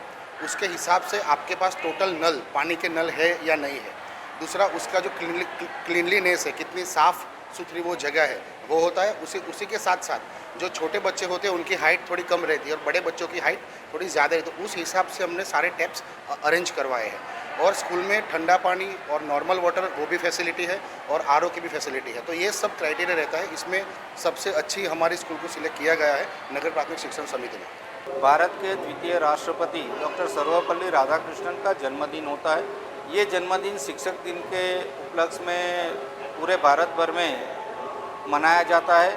उसके हिसाब से आपके पास टोटल नल, पानी के नल है या नहीं है। दूसरा उसका जो क्लीनलीनेस है, कितनी साफ़ सुथरी वो जगह है वो होता है। उसी के साथ साथ जो छोटे बच्चे होते हैं उनकी हाइट थोड़ी कम रहती है और बड़े बच्चों की हाइट थोड़ी ज़्यादा रहती है, तो उस हिसाब से हमने सारे टैप्स अरेंज करवाए हैं। और स्कूल में ठंडा पानी और नॉर्मल वाटर वो भी फैसिलिटी है और आरओ की भी फैसिलिटी है। तो ये सब क्राइटेरिया रहता है। इसमें सबसे अच्छी हमारी स्कूल को सिलेक्ट किया गया है नगर प्राथमिक शिक्षण समिति में। भारत के द्वितीय राष्ट्रपति डॉक्टर सर्वपल्ली राधाकृष्णन का जन्मदिन होता है। ये जन्मदिन शिक्षक दिन के उपलक्ष्य में पूरे भारत भर में मनाया जाता है।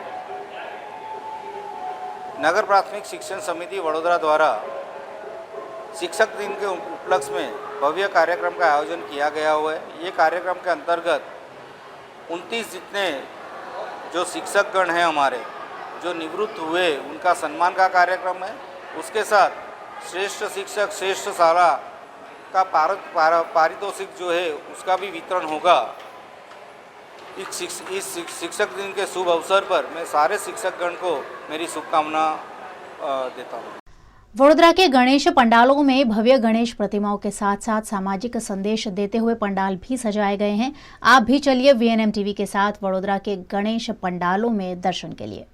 नगर प्राथमिक शिक्षण समिति वडोदरा द्वारा शिक्षक दिन के उपलक्ष्य में भव्य कार्यक्रम का आयोजन किया गया हुआ है। ये कार्यक्रम के अंतर्गत 29 जितने जो शिक्षकगण हैं हमारे जो निवृत्त हुए उनका सम्मान का कार्यक्रम है। उसके साथ श्रेष्ठ शिक्षक, श्रेष्ठ शाला का पारितोषिक जो है उसका भी वितरण होगा। इस शिक्षक दिन के शुभ अवसर पर मैं सारे शिक्षकगण को मेरी शुभकामना देता हूँ। वडोदरा के गणेश पंडालों में भव्य गणेश प्रतिमाओं के साथ साथ सामाजिक संदेश देते हुए पंडाल भी सजाए गए हैं। आप भी चलिए वीएनएम टीवी के साथ वडोदरा के गणेश पंडालों में दर्शन के लिए।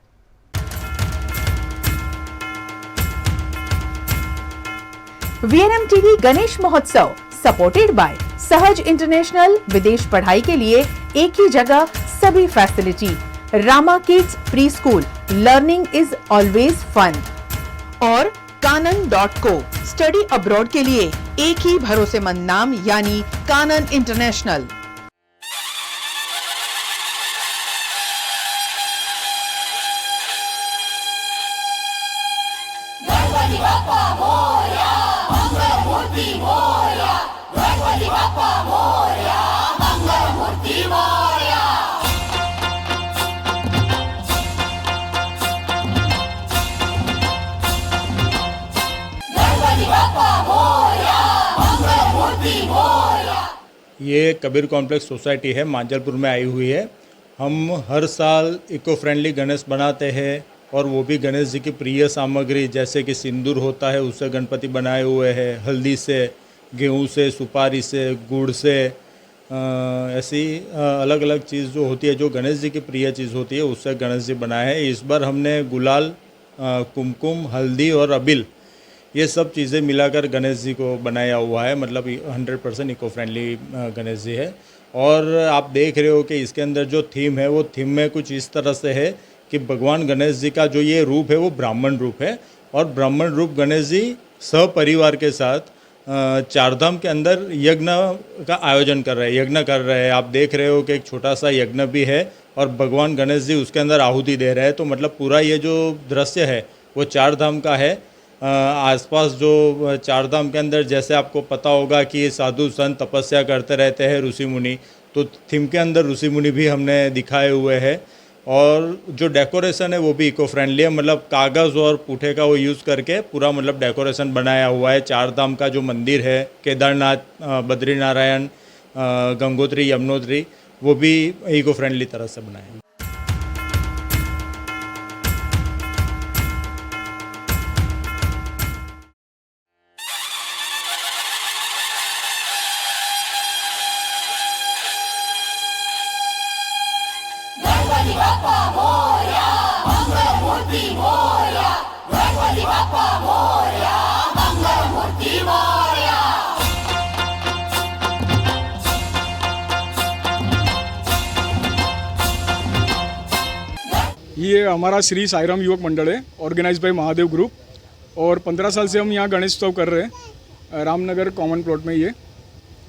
वीएनएम टीवी गणेश महोत्सव सपोर्टेड बाय सहज इंटरनेशनल, विदेश पढ़ाई के लिए एक ही जगह सभी facility. Rama kids pre school, learning is always fun. और कानन.को, स्टडी अब्रॉड के लिए एक ही भरोसेमंद नाम यानी कानन इंटरनेशनल। ये कबीर कॉम्प्लेक्स सोसाइटी है, मांजलपुर में आई हुई है। हम हर साल इको फ्रेंडली गणेश बनाते हैं और वो भी गणेश जी की प्रिय सामग्री जैसे कि सिंदूर होता है उससे गणपति बनाए हुए हैं, हल्दी से, गेहूं से, सुपारी से, गुड़ से, ऐसी अलग अलग चीज़ जो होती है जो गणेश जी की प्रिय चीज़ होती है उससे गणेश जी बनाए हैं। इस बार हमने गुलाल, कुमकुम, हल्दी और अबील ये सब चीज़ें मिलाकर गणेश जी को बनाया हुआ है। मतलब 100% इको फ्रेंडली गणेश जी है। और आप देख रहे हो कि इसके अंदर जो थीम है वो थीम में कुछ इस तरह से है कि भगवान गणेश जी का जो ये रूप है वो ब्राह्मण रूप है और ब्राह्मण रूप गणेश जी सहपरिवार के साथ चारधाम के अंदर यज्ञ का आयोजन कर रहे हैं, यज्ञ कर रहे हैं। आप देख रहे हो कि एक छोटा सा यज्ञ भी है और भगवान गणेश जी उसके अंदर आहुति दे रहे हैं। तो मतलब पूरा ये जो दृश्य है वो चारधाम का है। आसपास जो चारधाम के अंदर जैसे आपको पता होगा कि साधु संत तपस्या करते रहते हैं, ऋषि मुनि, तो थीम के अंदर ऋषि मुनि भी हमने दिखाए हुए हैं। और जो डेकोरेशन है वो भी इको फ्रेंडली है, मतलब कागज़ और पुठे का वो यूज़ करके पूरा मतलब डेकोरेशन बनाया हुआ है। चारधाम का जो मंदिर है, केदारनाथ, बद्रीनारायण, गंगोत्री, यमुनोत्री, वो भी इको फ्रेंडली तरह से बनाया है। ये हमारा श्री साईराम युवक मंडल है, ऑर्गेनाइज बाय महादेव ग्रुप, और 15 साल से हम यहाँ गणेश उत्सव कर रहे हैं रामनगर कॉमन प्लॉट में ये।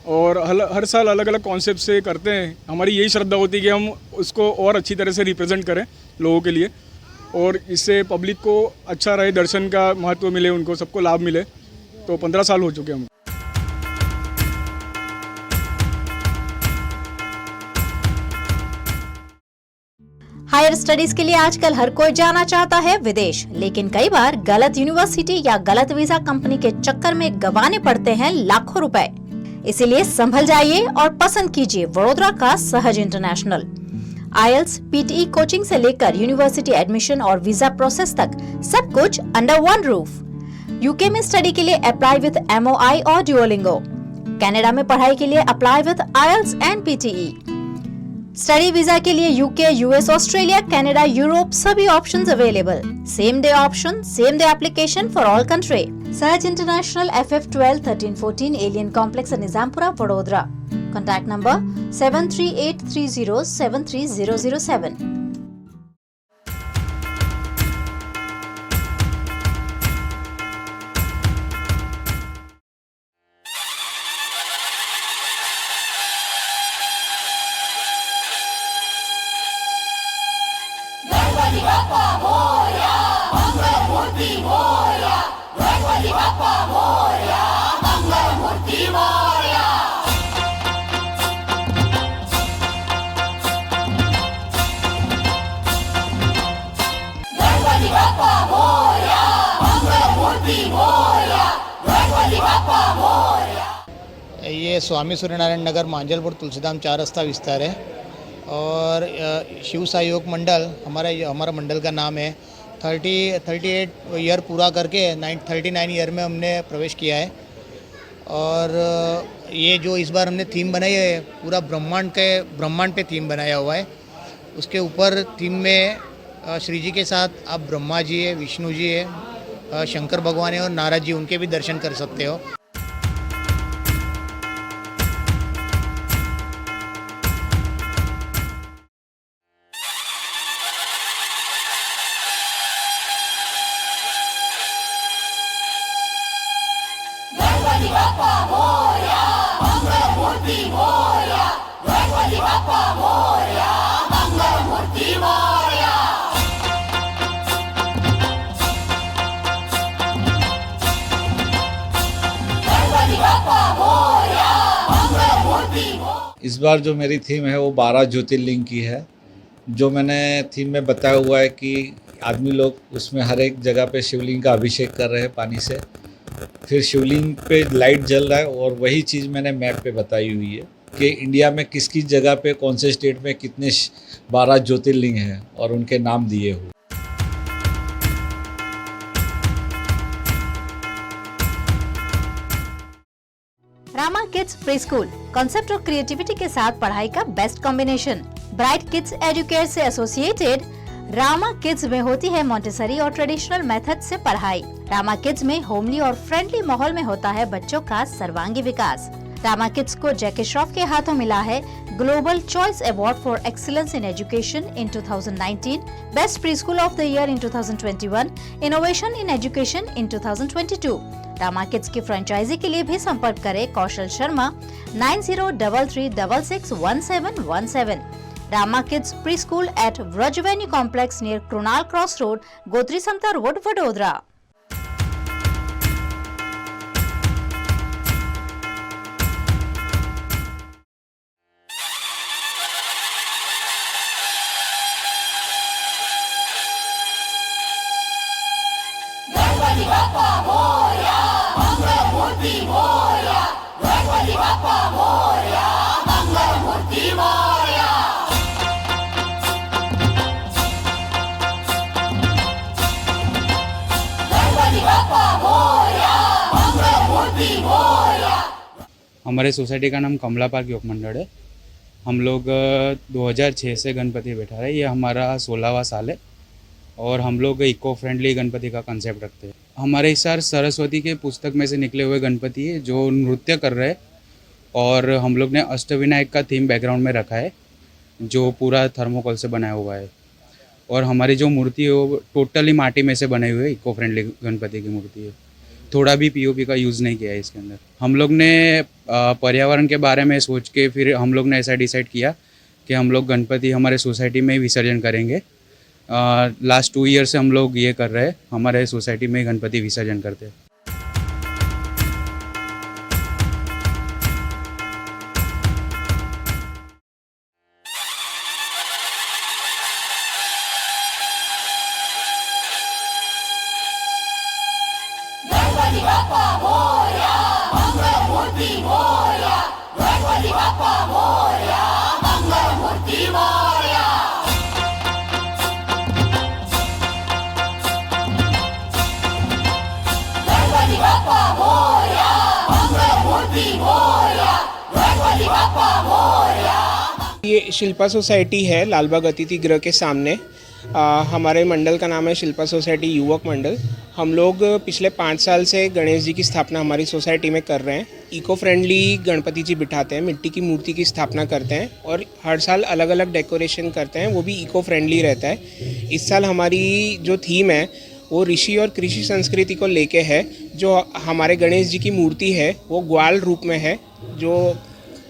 और हर साल अलग अलग कॉन्सेप्ट से करते हैं। हमारी यही श्रद्धा होती है कि हम उसको और अच्छी तरह से रिप्रेजेंट करें लोगों के लिए, और इससे पब्लिक को अच्छा रहे, दर्शन का महत्व मिले, उनको सबको लाभ मिले। तो 15 साल हो चुके हम। हायर स्टडीज के लिए आजकल हर कोई जाना चाहता है विदेश, लेकिन कई बार गलत यूनिवर्सिटी या गलत वीजा कंपनी के चक्कर में गंवाने पड़ते हैं लाखों रुपए। इसीलिए संभल जाइए और पसंद कीजिए वडोदरा का सहज इंटरनेशनल। आईएलटीएस, पीटीई कोचिंग से लेकर यूनिवर्सिटी एडमिशन और वीजा प्रोसेस तक सब कुछ अंडर वन रूफ। यूके में स्टडी के लिए अप्लाई विद MOI और ड्यूओलिंगो। कनाडा में पढ़ाई के लिए apply with IELTS and PTE. Study visa के लिए UK, US, Australia, Canada, Europe सभी options available. Same day option, same day application for all country. Sahaj International, FF 12 1314 Alien Complex, Nizampura, Vadodara. Contact number 7383073007। ये स्वामी सूर्यनारायण नगर, मांजलपुर, तुलसीधाम 4 रस्ता विस्तार है। और शिव सहयोग मंडल हमारा मंडल का नाम है। 38 ईयर पूरा करके 39 ईयर में हमने प्रवेश किया है। और ये जो इस बार हमने थीम बनाई है, पूरा ब्रह्मांड पे थीम बनाया हुआ है। उसके ऊपर थीम में श्री जी के साथ आप ब्रह्मा जी है, विष्णु जी है, शंकर भगवान है और नारद जी, उनके भी दर्शन कर सकते हो। इस बार जो मेरी थीम है वो 12 ज्योतिर्लिंग की है। जो मैंने थीम में बताया हुआ है कि आदमी लोग उसमें हर एक जगह पे शिवलिंग का अभिषेक कर रहे हैं पानी से, फिर शिवलिंग पे लाइट जल रहा है। और वही चीज़ मैंने मैप पे बताई हुई है कि इंडिया में किस किस जगह पे, कौन से स्टेट में कितने 12 ज्योतिर्लिंग हैं और उनके नाम दिए हुए। Rama kids pre school, concept और क्रिएटिविटी के साथ पढ़ाई का best combination. Bright kids educate से एसोसिएटेड रामा किड्स में होती है मॉन्टेसरी और ट्रेडिशनल मेथड से पढ़ाई। रामा किड्स में होमली और फ्रेंडली माहौल में होता है बच्चों का सर्वांगी विकास। रामा किड्स को जैकी श्रॉफ के हाथों मिला है Global Choice Award for Excellence in Education in 2019, Best Preschool of the Year in 2021, Innovation in Education in 2022। Rama kids की फ्रेंचाइजी के लिए भी संपर्क करें Kaushal Sharma 9033661717। Rama kids pre school at Vraj venue complex near Krunal cross road, Gotri Samta road, Vadodara. हमारे सोसाइटी का नाम कमला park योग मंडल है। हम लोग 2006 से गणपति बैठा रहे, ये हमारा 16वां साल है और हम लोग इको फ्रेंडली गणपति का कंसेप्ट रखते हैं। हमारे इस साल सरस्वती के पुस्तक में से निकले हुए गणपति है जो नृत्य कर रहे हैं और हम लोग ने अष्टविनायक का थीम बैकग्राउंड में रखा है जो पूरा थर्मोकोल से बनाया हुआ है और हमारी जो मूर्ति है वो टोटली माटी में से बने हुए इको फ्रेंडली गणपति की मूर्ति है। थोड़ा भी पीओपी का यूज़ नहीं किया है इसके अंदर। हम लोग ने पर्यावरण के बारे में सोच के फिर हम लोग ने ऐसा डिसाइड किया कि हम लोग गणपति हमारे सोसाइटी में ही विसर्जन करेंगे। लास्ट 2 ईयर से हम लोग ये कर रहे हैं, हमारे सोसाइटी में गणपति विसर्जन करते हैं। ये शिल्पा सोसाइटी है लालबाग अतिथि गृह के सामने। हमारे मंडल का नाम है शिल्पा सोसाइटी युवक मंडल। हम लोग पिछले 5 साल से गणेश जी की स्थापना हमारी सोसाइटी में कर रहे हैं। इको फ्रेंडली गणपति जी बिठाते हैं, मिट्टी की मूर्ति की स्थापना करते हैं और हर साल अलग अलग डेकोरेशन करते हैं, वो भी इको फ्रेंडली रहता है। इस साल हमारी जो थीम है वो ऋषि और कृषि संस्कृति को लेके है। जो हमारे गणेश जी की मूर्ति है वो ग्वाल रूप में है, जो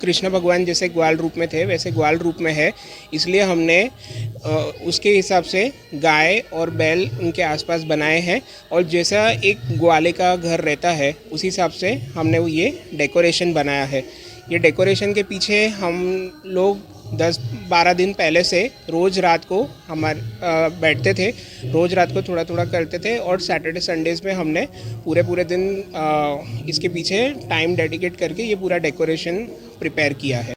कृष्ण भगवान जैसे ग्वाल रूप में थे वैसे ग्वाल रूप में है, इसलिए हमने उसके हिसाब से गाय और बैल उनके आसपास बनाए हैं और जैसा एक ग्वाले का घर रहता है उस हिसाब से हमने वो ये डेकोरेशन बनाया है। ये डेकोरेशन के पीछे हम लोग 10-12 दिन पहले से रोज़ रात को बैठते थे, रोज़ रात को थोड़ा थोड़ा करते थे और सैटरडे संडेज़ में हमने पूरे दिन इसके पीछे टाइम डेडिकेट करके ये पूरा डेकोरेशन प्रिपेयर किया है।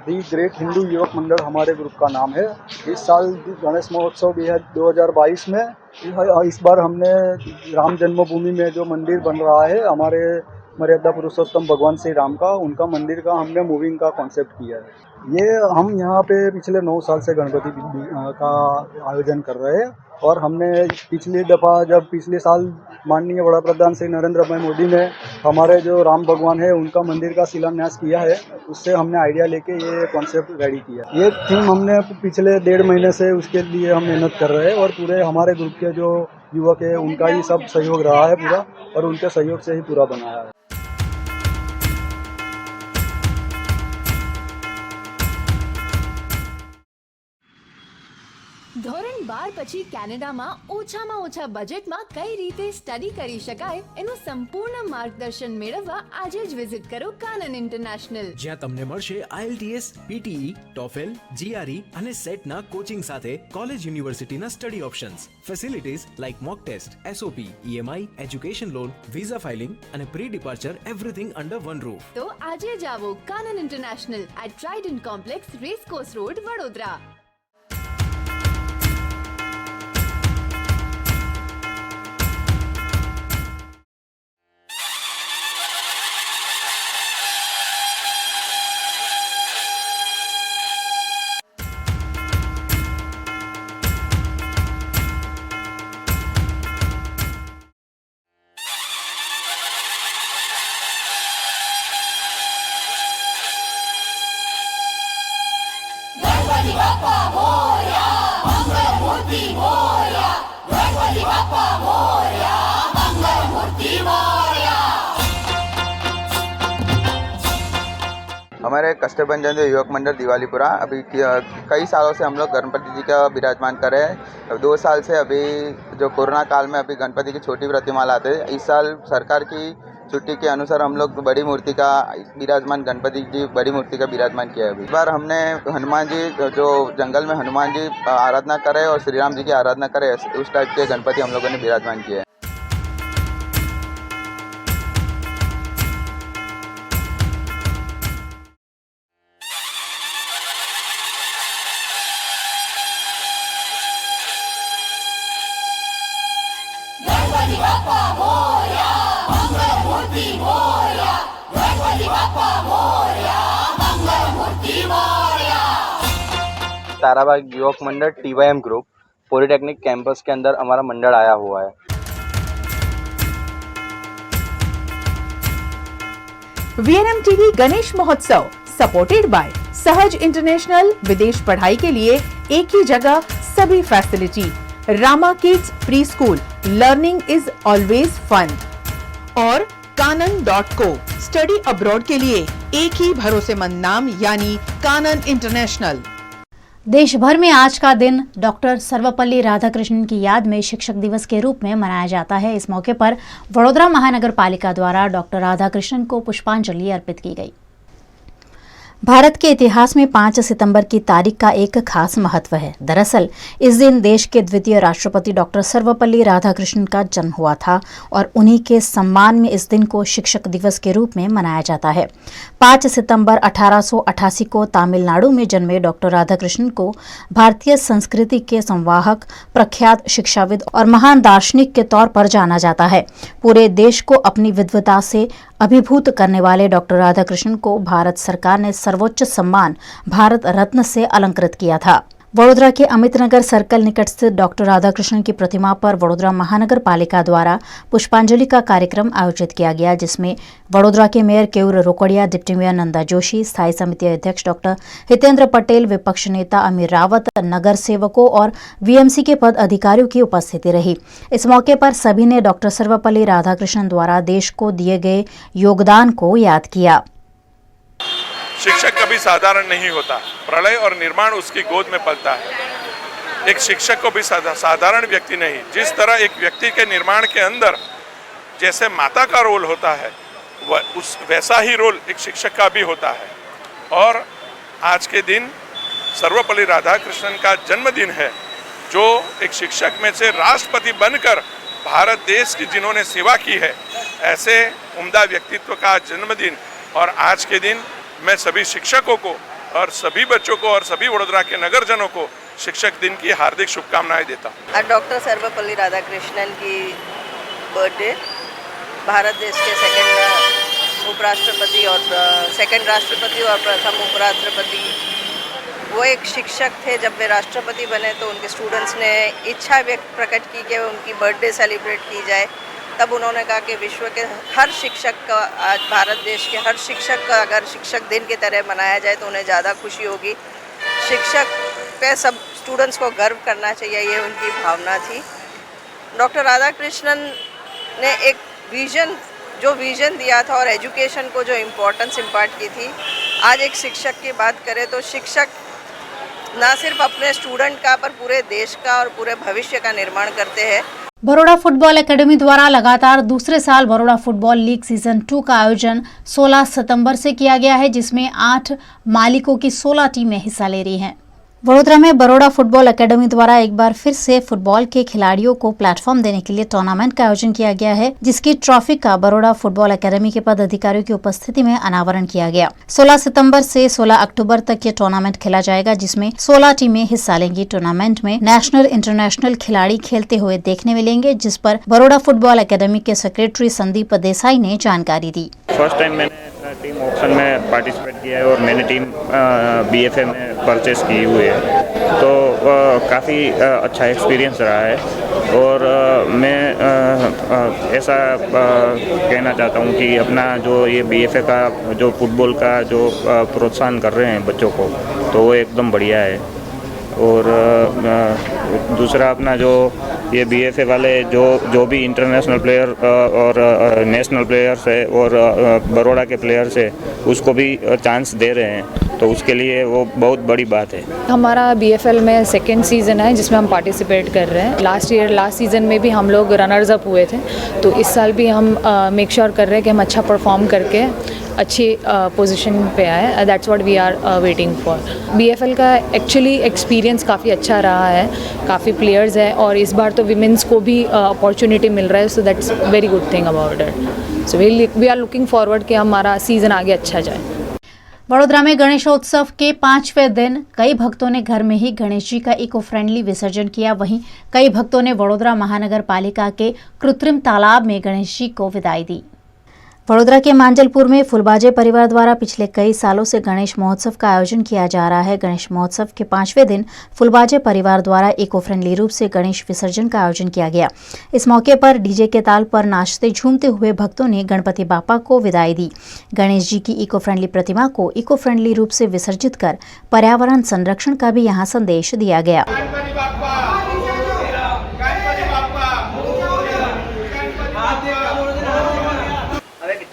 दी ग्रेट हिंदू युवक मंडल हमारे ग्रुप का नाम है। इस साल गणेश महोत्सव भी है 2022 में। इस बार हमने राम जन्मभूमि में जो मंदिर बन रहा है हमारे मर्यादा पुरुषोत्तम भगवान श्री राम का, उनका मंदिर का हमने मूविंग का कॉन्सेप्ट किया है। ये हम यहाँ पे पिछले 9 साल से गणपति का आयोजन कर रहे हैं और हमने पिछली दफ़ा जब पिछले साल माननीय वड़ा प्रधान श्री नरेंद्र भाई मोदी ने हमारे जो राम भगवान है उनका मंदिर का शिलान्यास किया है, उससे हमने आइडिया लेके ये कॉन्सेप्ट रेडी किया। ये थीम हमने पिछले 1.5 महीने से उसके लिए हम मेहनत कर रहे हैं और पूरे हमारे ग्रुप के जो युवक है उनका ही सब सहयोग रहा है पूरा और उनके सहयोग से ही पूरा बनाया है। ધોરણ 12 પછી કેનેડામાં ઓછામાં ઓછા બજેટમાં કઈ રીતે સ્ટડી કરી શકાય એનું સંપૂર્ણ માર્ગદર્શન મેળવવા આજે જ વિઝિટ કરો કાનન ઇન્ટરનેશનલ, જ્યાં તમને મળશે IELTS, PTE, TOEFL, GRE અને સેટના કોચિંગ સાથે કોલેજ યુનિવર્સિટીના study options, facilities like mock test, SOP, EMI, education loan, visa filing અને pre departure everything under one roof. તો આજે જ આવો Kanan International at Trident Complex, Racecourse Road, Vadodara. हमारे कस्तूरबा युवक मंडल दिवालीपुरा अभी कई सालों से हम लोग गणपति जी का विराजमान कर रहे हैं। 2 साल से अभी जो कोरोना काल में अभी गणपति की छोटी प्रतिमा लाते हैं। इस साल सरकार की छुट्टी के अनुसार हम लोग बड़ी मूर्ति का विराजमान गणपति जी बड़ी मूर्ति का विराजमान किया है। इस बार हमने हनुमान जी जो जंगल में हनुमान जी आराधना करे और श्री राम जी की आराधना करे उस टाइप के गणपति हम लोगों ने विराजमान किए हैं। ताराबाग युवक मंडल TYM ग्रुप पॉलिटेक्निक कैंपस के अंदर हमारा मंडल आया हुआ है। VNM TV गणेश महोत्सव सपोर्टेड बाय सहज इंटरनेशनल, विदेश पढ़ाई के लिए एक ही जगह सभी facility, Rama kids pre school, learning is always fun, और कानन.co स्टडी अब्रॉड के लिए एक ही भरोसेमंद नाम यानी कानन इंटरनेशनल। देश भर में आज का दिन डॉक्टर सर्वपल्ली राधाकृष्णन की याद में शिक्षक दिवस के रूप में मनाया जाता है। इस मौके पर वडोदरा महानगर पालिका द्वारा डॉक्टर राधाकृष्णन को पुष्पांजलि अर्पित की गई। भारत के इतिहास में 5 सितंबर की तारीख का एक खास महत्व है। दरअसल इस दिन देश के द्वितीय राष्ट्रपति डॉक्टर सर्वपल्ली राधाकृष्णन का जन्म हुआ था और उन्हीं के सम्मान में इस दिन को शिक्षक दिवस के रूप में मनाया जाता है। 5 सितंबर 1888 को तमिलनाडु में जन्मे डॉक्टर राधाकृष्णन को भारतीय संस्कृति के संवाहक, प्रख्यात शिक्षाविद और महान दार्शनिक के तौर पर जाना जाता है। पूरे देश को अपनी विद्वता से अभिभूत करने वाले डॉक्टर राधाकृष्णन को भारत सरकार ने सर्वोच्च सम्मान भारत रत्न से अलंकृत किया था। वडोदरा के अमित नगर सर्कल निकट स्थित डॉक्टर राधाकृष्णन की प्रतिमा पर वडोदरा महानगर पालिका द्वारा पुष्पांजलि का कार्यक्रम आयोजित किया गया, जिसमें वडोदरा के mayor Keyur Rokadiya, deputy mayor Nanda Joshi, स्थायी समिति अध्यक्ष डॉक्टर हितेंद्र पटेल, विपक्ष नेता अमीर रावत, नगर सेवकों और VMC के पद अधिकारियों की उपस्थिति रही। इस मौके पर सभी ने डॉक्टर सर्वपल्ली राधाकृष्णन द्वारा देश को दिए गए योगदान को याद किया। शिक्षक कभी साधारण नहीं होता, प्रलय और निर्माण उसकी गोद में पलता है। एक शिक्षक को भी साधारण व्यक्ति नहीं, जिस तरह एक व्यक्ति के निर्माण के अंदर जैसे माता का रोल होता है वैसा ही रोल एक शिक्षक का भी होता है। और आज के दिन सर्वपल्ली राधाकृष्णन का जन्मदिन है, जो एक शिक्षक में से राष्ट्रपति बनकर भारत देश की जिन्होंने सेवा की है, ऐसे उम्दा व्यक्तित्व का जन्मदिन। और आज के दिन मैं सभी शिक्षकों को और सभी बच्चों को और सभी वडोदरा के नगरजनों को शिक्षक दिन की हार्दिक शुभकामनाएं देता हूँ। आज डॉक्टर सर्वपल्ली राधाकृष्णन की बर्थडे, भारत देश के सेकंड उपराष्ट्रपति और सेकंड राष्ट्रपति और प्रथम उपराष्ट्रपति, वो एक शिक्षक थे। जब वे राष्ट्रपति बने तो उनके स्टूडेंट्स ने इच्छा व्यक्त प्रकट की कि उनकी बर्थडे सेलिब्रेट की जाए। तब उन्होंने कहा कि विश्व के हर शिक्षक का, आज भारत देश के हर शिक्षक का अगर शिक्षक दिन की तरह मनाया जाए तो उन्हें ज़्यादा खुशी होगी। शिक्षक पे सब स्टूडेंट्स को गर्व करना चाहिए, ये उनकी भावना थी। डॉक्टर राधाकृष्णन ने एक विज़न दिया था और एजुकेशन को जो इम्पोर्टेंस इम्पार्ट की थी। आज एक शिक्षक की बात करें तो शिक्षक ना सिर्फ अपने स्टूडेंट का पर पूरे देश का और पूरे भविष्य का निर्माण करते हैं। बड़ौदा फुटबॉल एकेडमी द्वारा लगातार दूसरे साल बड़ौदा फुटबॉल लीग सीजन 2 का आयोजन 16 सितंबर से किया गया है, जिसमें 8 मालिकों की 16 टीमें हिस्सा ले रही हैं। वडोदरा में बड़ौदा फुटबॉल एकेडमी द्वारा एक बार फिर से फुटबॉल के खिलाड़ियों को प्लेटफॉर्म देने के लिए टूर्नामेंट का आयोजन किया गया है, जिसकी ट्रॉफी का बड़ौदा फुटबॉल एकेडमी के पद अधिकारियों की उपस्थिति में अनावरण किया गया। 16 सितंबर से 16 अक्टूबर तक ये टूर्नामेंट खेला जाएगा, जिसमें 16 टीमें हिस्सा लेंगी। टूर्नामेंट में नेशनल इंटरनेशनल खिलाड़ी खेलते हुए देखने मिलेंगे, जिस पर बड़ौदा फुटबॉल एकेडमी के सेक्रेटरी संदीप देसाई ने जानकारी दी। फर्स्ट टाइम मैंने टीम ऑप्शन में पार्टिसिपेट किया है और मैंने टीम BFA में परचेस की हुई है, तो काफ़ी अच्छा एक्सपीरियंस रहा है। और मैं ऐसा कहना चाहता हूँ कि अपना जो ये BFA का जो फुटबॉल का जो प्रोत्साहन कर रहे हैं बच्चों को, तो वो एकदम बढ़िया है। और दूसरा अपना जो ये BFA वाले जो भी इंटरनेशनल प्लेयर और नेशनल प्लेयर्स है और बड़ौदा के प्लेयर्स है उसको भी चांस दे रहे हैं, तो उसके लिए वो बहुत बड़ी बात है। हमारा BFL में सेकेंड सीज़न है जिसमें हम पार्टिसिपेट कर रहे हैं। लास्ट सीज़न में भी हम लोग रनर्स अप हुए थे, तो इस साल भी हम मेक श्योर कर रहे हैं कि हम अच्छा परफॉर्म करके अच्छी पोजीशन पे आए। That's what we are waiting for. BFL का एक्चुअली एक्सपीरियंस काफ़ी अच्छा रहा है, काफ़ी प्लेयर्स हैं और इस बार तो विमेंस को भी अपॉर्चुनिटी मिल रहा है, so that's very good thing about it. So we are looking forward कि हमारा सीज़न आगे अच्छा जाए। वडोदरा में गणेशोत्सव के 5वें दिन कई भक्तों ने घर में ही गणेश जी का इको फ्रेंडली विसर्जन किया। वहीं कई भक्तों ने वडोदरा महानगर पालिका के कृत्रिम तालाब में गणेश जी को विदाई दी। वडोदरा के मांजलपुर में फुलबाजे परिवार द्वारा पिछले कई सालों से गणेश महोत्सव का आयोजन किया जा रहा है। गणेश महोत्सव के 5वें दिन फुलबाजे परिवार द्वारा इको फ्रेंडली रूप से गणेश विसर्जन का आयोजन किया गया। इस मौके पर डीजे के ताल पर नाचते झूमते हुए भक्तों ने गणपति बापा को विदाई दी। गणेश जी की इको फ्रेंडली प्रतिमा को इको फ्रेंडली रूप से विसर्जित कर पर्यावरण संरक्षण का भी यहाँ संदेश दिया गया।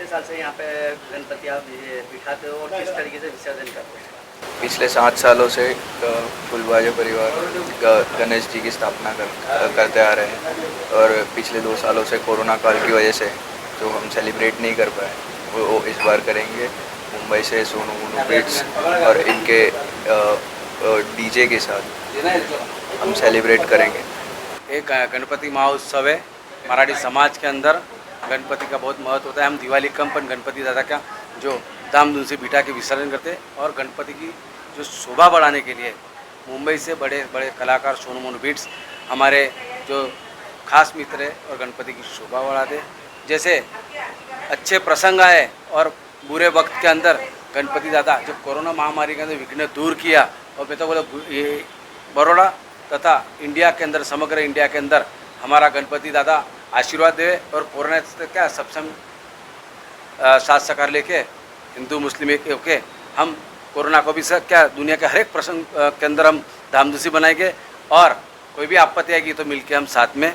साल से यहाँ पे गणपति आप बिठाते हो और किस तरीके से विसर्जन करते हैं? पिछले 7 सालों से फुलबाजे परिवार गणेश जी की स्थापना करते आ रहे हैं और पिछले 2 सालों से कोरोना काल की वजह से जो हम सेलिब्रेट नहीं कर पाए वो इस बार करेंगे। मुंबई से सोनू मोनू बीट्स और इनके डीजे के साथ हम सेलिब्रेट करेंगे। एक गणपति महोत्सव है मराठी समाज के अंदर। गणपति का बहुत महत्व होता है। हम दिवाली कम पर गणपति दादा का जो धामधूम से बिठा के विसर्जन करते हैं और गणपति की जो शोभा बढ़ाने के लिए मुंबई से बड़े बड़े कलाकार सोनू मोनू बीट्स हमारे जो खास मित्र है और गणपति की शोभा बढ़ाते। जैसे अच्छे प्रसंग आए और बुरे वक्त के अंदर गणपति दादा जो कोरोना महामारी के अंदर विघ्न दूर किया और मैं तो बोला ये बड़ौदा तथा इंडिया के अंदर समग्र इंडिया के अंदर हमारा गणपति दादा आशीर्वाद दे और कोरोना से क्या सबसे साथ सकार लेके हिंदू मुस्लिम एक होके हम कोरोना को भी क्या दुनिया के हर एक प्रसंग के अंदर हम धामधूसी बनाएंगे और कोई भी आपत्ति आएगी तो मिलके हम साथ में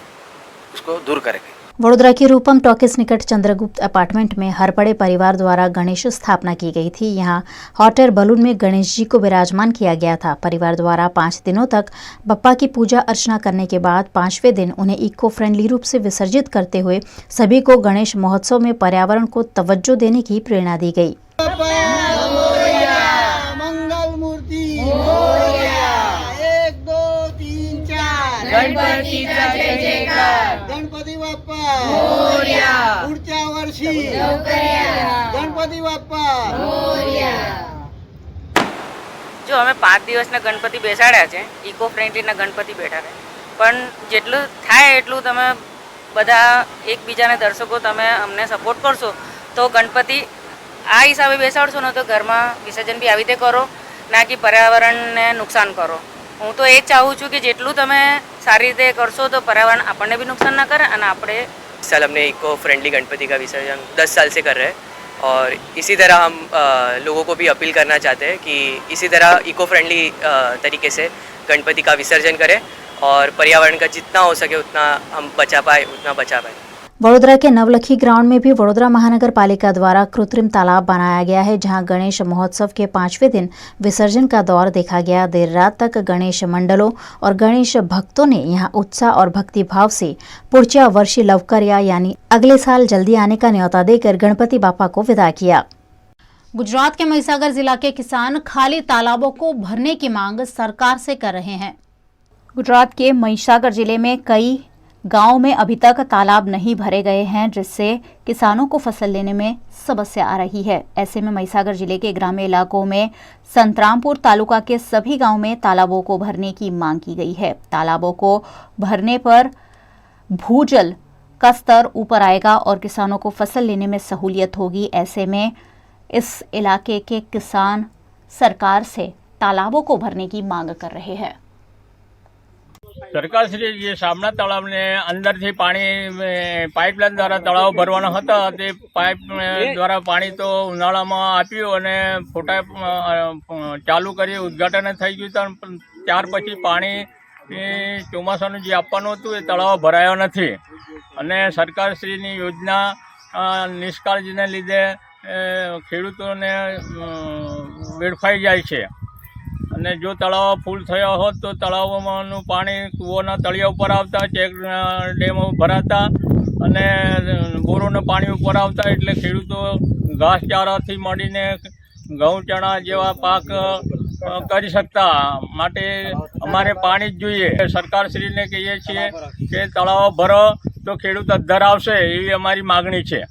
उसको दूर करेंगे। वडोदरा के रूपम टॉकीज निकट चंद्रगुप्त अपार्टमेंट में हरपड़े परिवार द्वारा गणेश स्थापना की गई थी। यहां हॉट एयर बलून में गणेश जी को विराजमान किया गया था। परिवार द्वारा 5 दिनों तक बप्पा की पूजा अर्चना करने के बाद 5वें दिन उन्हें इको फ्रेंडली रूप से विसर्जित करते हुए सभी को गणेश महोत्सव में पर्यावरण को तवज्जो देने की प्रेरणा दी गई। मंगल मूर्ति 1 2 3 4 गणपतीचा जय जयकार गणपती बाप्पा मोरया पुढच्या वर्षी गणपती बाप्पा मोरया। જો અમે 5 દિવસના ગણપતિ બેસાડ્યા છે ઇકો ફ્રેન્ડલીના ગણપતિ બેઠા છે પણ જેટલું થાય એટલું તમે બધા એકબીજાને દર્શકો તમે અમને સપોર્ટ કરશો તો ગણપતિ આ હિસાબે બેસાડશો ને તો ઘરમાં વિસર્જન બી આવી રીતે કરો ના કે પર્યાવરણને નુકસાન કરો। હું તો એ જ ચાહું છું કે જેટલું તમે સારી રીતે કરશો તો पर्यावरण આપણને भी नुकसान ना करे અને આપણે इस साल हमने इको फ्रेंडली गणपति का विसर्जन 10 साल से कर रहे हैं और इसी तरह हम लोगों को भी अपील करना चाहते हैं कि इसी तरह इको फ्रेंडली तरीके से गणपति का विसर्जन करें और पर्यावरण का जितना हो सके उतना हम बचा पाए उतना बचा पाए। वडोदरा के नवलखी ग्राउंड में भी वडोदरा महानगर पालिका द्वारा कृत्रिम तालाब बनाया गया है, जहां गणेश महोत्सव के 5वें दिन विसर्जन का दौर देखा गया। देर रात तक गणेश मंडलों और गणेश भक्तों ने यहां उत्साह और भक्ति भाव से पुढच्या वर्षी लवकर यानी अगले साल जल्दी आने का न्योता देकर गणपति बापा को विदा किया। गुजरात के महिसागर जिला के किसान खाली तालाबों को भरने की मांग सरकार से कर रहे हैं। गुजरात के महिसागर जिले में कई गांव में अभी तक तालाब नहीं भरे गए हैं, जिससे किसानों को फसल लेने में समस्या आ रही है। ऐसे में महिसागर जिले के ग्रामीण इलाकों में संतरामपुर तालुका के सभी गांव में तालाबों को भरने की मांग की गई है। तालाबों को भरने पर भूजल का स्तर ऊपर आएगा और किसानों को फसल लेने में सहूलियत होगी। ऐसे में इस इलाके के किसान सरकार से तालाबों को भरने की मांग कर रहे हैं। સરકારશ્રી જે સામના તળાવને અંદરથી પાણી પાઇપલાઇન દ્વારા તળાવ ભરવાના હતા તે પાઇપ દ્વારા પાણી તો ઉનાળામાં આપ્યું અને ફોટા ચાલુ કરી ઉદ્ઘાટન થઈ ગયું પણ ત્યાર પછી પાણી ચોમાસાનું જે આપવાનું હતું એ તળાવ ભરાયો નથી અને સરકારશ્રીની યોજના નિષ્કાળજીને લીધે ખેડૂતોને વેડફાઈ જાય છે અને જો તળાવ ફૂલ થયા હોત તો તળાવોમાંનું પાણી કૂવાના તળિયા ઉપર આવતા ચેક ડેમો ભરાતા અને બોરોનું પાણી ઉપર આવતા એટલે ખેડૂતો ઘાસચારાથી માંડીને ઘઉં ચણા જેવા પાક કરી શકતા માટે અમારે પાણી જ જોઈએ સરકારશ્રીને કહીએ છીએ કે તળાવ ભરો તો ખેડૂત અદ્ધર આવશે એવી અમારી માગણી છે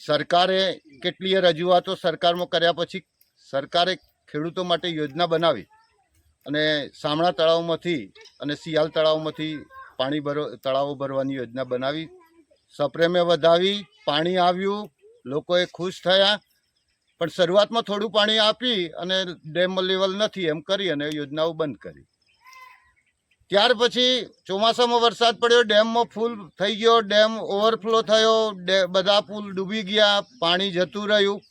સરકારે કેટલીય રજૂઆતો સરકારમાં કર્યા પછી સરકારે ખેડૂતો માટે યોજના બનાવી અને સામણા તળાવમાંથી અને સિયાલ તળાવમાંથી પાણી તળાવો ભરવાની યોજના બનાવી સપ્રેમે વધાવી પાણી આવ્યું લોકોએ ખુશ થયા પણ શરૂઆતમાં થોડું પાણી આપી અને ડેમ લેવલ નથી એમ કરી અને યોજનાઓ બંધ કરી ત્યાર પછી ચોમાસામાં વરસાદ પડ્યો ડેમમાં ફૂલ થઈ ગયો ડેમ ઓવરફ્લો થયો બધા પુલ ડૂબી ગયા પાણી જતું રહ્યું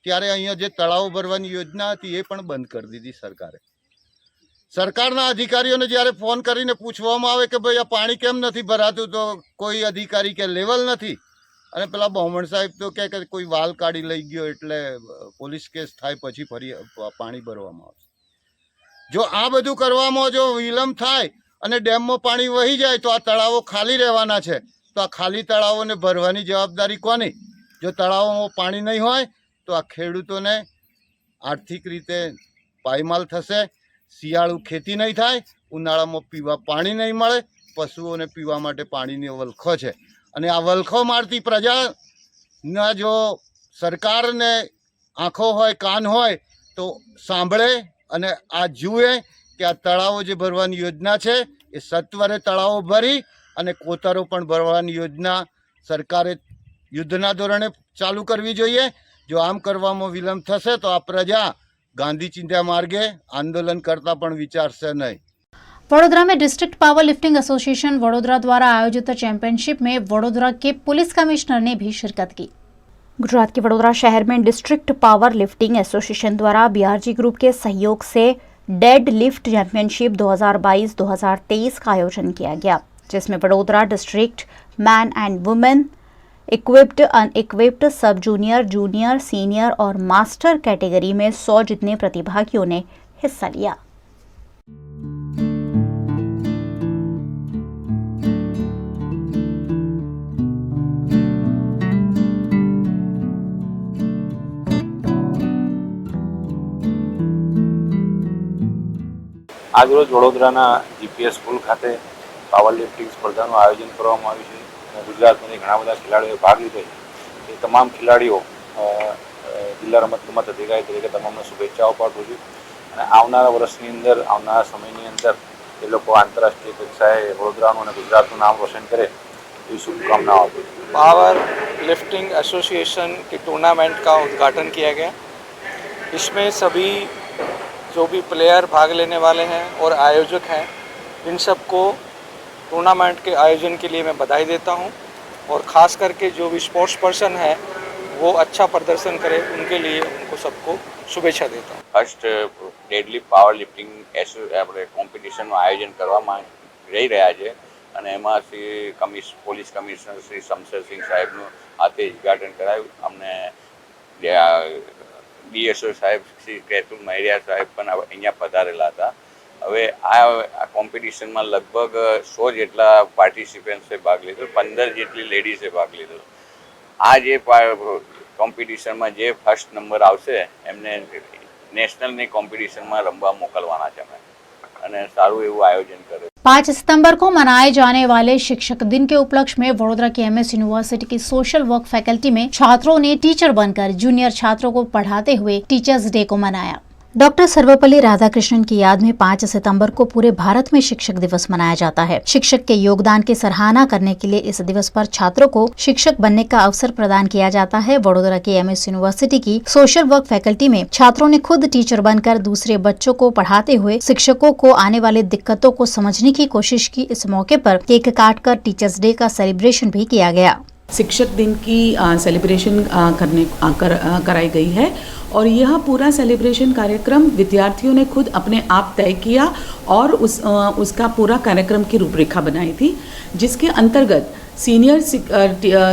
ત્યારે અહીંયા જે તળાવ ભરવાની યોજના હતી એ પણ બંધ કરી દીધી સરકારે સરકારના અધિકારીઓને જ્યારે ફોન કરીને પૂછવામાં આવે કે ભાઈ આ પાણી કેમ નથી ભરાતું તો કોઈ અધિકારી કે લેવલ નથી અને પેલા બહુમણ સાહેબ તો કે કોઈ વાલ કાઢી લઈ ગયો એટલે પોલીસ કેસ થાય પછી ફરી પાણી ભરવામાં આવશે જો આ બધું કરવામાં જો વિલંબ થાય અને ડેમમાં પાણી વહી જાય તો આ તળાવો ખાલી રહેવાના છે તો આ ખાલી તળાવોને ભરવાની જવાબદારી કોની જો તળાવોમાં પાણી નહીં હોય તો આ ખેડૂતોને આર્થિક રીતે પાયમાલ થશે શિયાળુ ખેતી નહીં થાય ઉનાળામાં પીવા પાણી નહીં મળે પશુઓને પીવા માટે પાણીની વલખો છે અને આ વલખો મારતી પ્રજાના જો સરકારને આંખો હોય કાન હોય તો સાંભળે અને આ જુએ કે આ તળાવો જે ભરવાની યોજના છે એ સત્વરે તળાવો ભરી અને કોતરો પણ ભરવાની યોજના સરકારે યુદ્ધના ધોરણે ચાલુ કરવી જોઈએ જો આમ કરવામાં વિલંબ થશે તો આ પ્રજા ગાંધી ચિંધ્યા मार्गे आंदोलन करता पण विचारશે नहीं। वडोदरा में district power lifting association Vadodara द्वारा आयोजित चैंपियनशिप में वडोदरा के पुलिस कमिश्नर ने भी शिरकत की। गुजरात के वडोदरा शहर में डिस्ट्रिक्ट पावर लिफ्टिंग एसोसिएशन द्वारा बीआरजी ग्रुप के सहयोग से डेड लिफ्ट चैंपियनशिप 2022-2023 का आयोजन किया गया, जिसमें Vadodara district man and women equipped unequipped sub junior junior senior और मास्टर कैटेगरी में 100 जितने प्रतिभागियों ने हिस्सा लिया। आज रोज वडोदराना जीपीएस स्कूल खाते पावर लिफ्टिंग स्पर्धाનું આયોજન કરવામાં આવ્યું છે। ગુજરાતમાંથી ઘણા બધા ખેલાડીઓએ ભાગ લીધો છે। એ તમામ ખેલાડીઓ જિલ્લા રમતગમત અધિકારી તરીકે તમામને શુભેચ્છાઓ પાઠવું છું અને આવનારા વર્ષની અંદર આવનારા સમયની અંદર એ લોકો આંતરરાષ્ટ્રીય કક્ષાએ વડોદરાનું અને ગુજરાતનું નામ રોશન કરે એવી શુભકામનાઓ આપું છું। पावर लिफ्टिंग एसोसिएशन के टूर्नामेंट का उद्घाटन किया गया। इसमें सभी जो भी प्लेयर भाग लेने वाले हैं और आयोजक हैं इन सबको टूर्नामेंट के आयोजन के लिए मैं बधाई देता हूं और ख़ास करके जो भी स्पोर्ट्स पर्सन है वो अच्छा प्रदर्शन करे उनके लिए उनको सबको शुभेच्छा देता हूं। फर्स्ट डेडलिफ्ट पावर लिफ्टिंग આપણે કોમ્પિટિશનનું આયોજન કરવામાં રહી રહ્યા છે અને એમાં શ્રી પોલીસ કમિશનર શ્રી શમશેરસિંહ સાહેબનું હાથે ઉદ્ઘાટન કરાયું। અમને ડીએસઓ સાહેબ શ્રી કેતુલ મહેરિયા સાહેબ પણ અહીંયા પધારેલા હતા। હવે આ કોમ્પિટિશનમાં લગભગ 100 જેટલા પાર્ટિસિપન્ટ્સે ભાગ લીધો, 15 જેટલી લેડીઝે ભાગ લીધો। આ જે કોમ્પિટિશનમાં જે ફર્સ્ટ નંબર આવશે એમને નેશનલની કોમ્પિટિશનમાં રમવા મોકલવાના છે અમે અને સારું એવું આયોજન કરે। 5 सितंबर को मनाए जाने वाले शिक्षक दिन के उपलक्ष्य में वडोदरा के एमएस यूनिवर्सिटी की सोशल वर्क फैकल्टी में छात्रों ने टीचर बनकर जूनियर छात्रों को पढ़ाते हुए टीचर्स डे को मनाया। डॉक्टर सर्वपल्ली राधाकृष्णन की याद में 5 सितंबर को पूरे भारत में शिक्षक दिवस मनाया जाता है। शिक्षक के योगदान की सराहना करने के लिए इस दिवस पर छात्रों को शिक्षक बनने का अवसर प्रदान किया जाता है। वडोदरा के एमएस यूनिवर्सिटी की सोशल वर्क फैकल्टी में छात्रों ने खुद टीचर बनकर दूसरे बच्चों को पढ़ाते हुए शिक्षकों को आने वाली दिक्कतों को समझने की कोशिश की। इस मौके पर केक काटकर टीचर्स डे का सेलिब्रेशन भी किया गया। शिक्षक दिन की सेलिब्रेशन कराई गई है और यह पूरा सेलिब्रेशन कार्यक्रम विद्यार्थियों ने खुद अपने आप तय किया और उसका पूरा कार्यक्रम की रूपरेखा बनाई थी, जिसके अंतर्गत सीनियर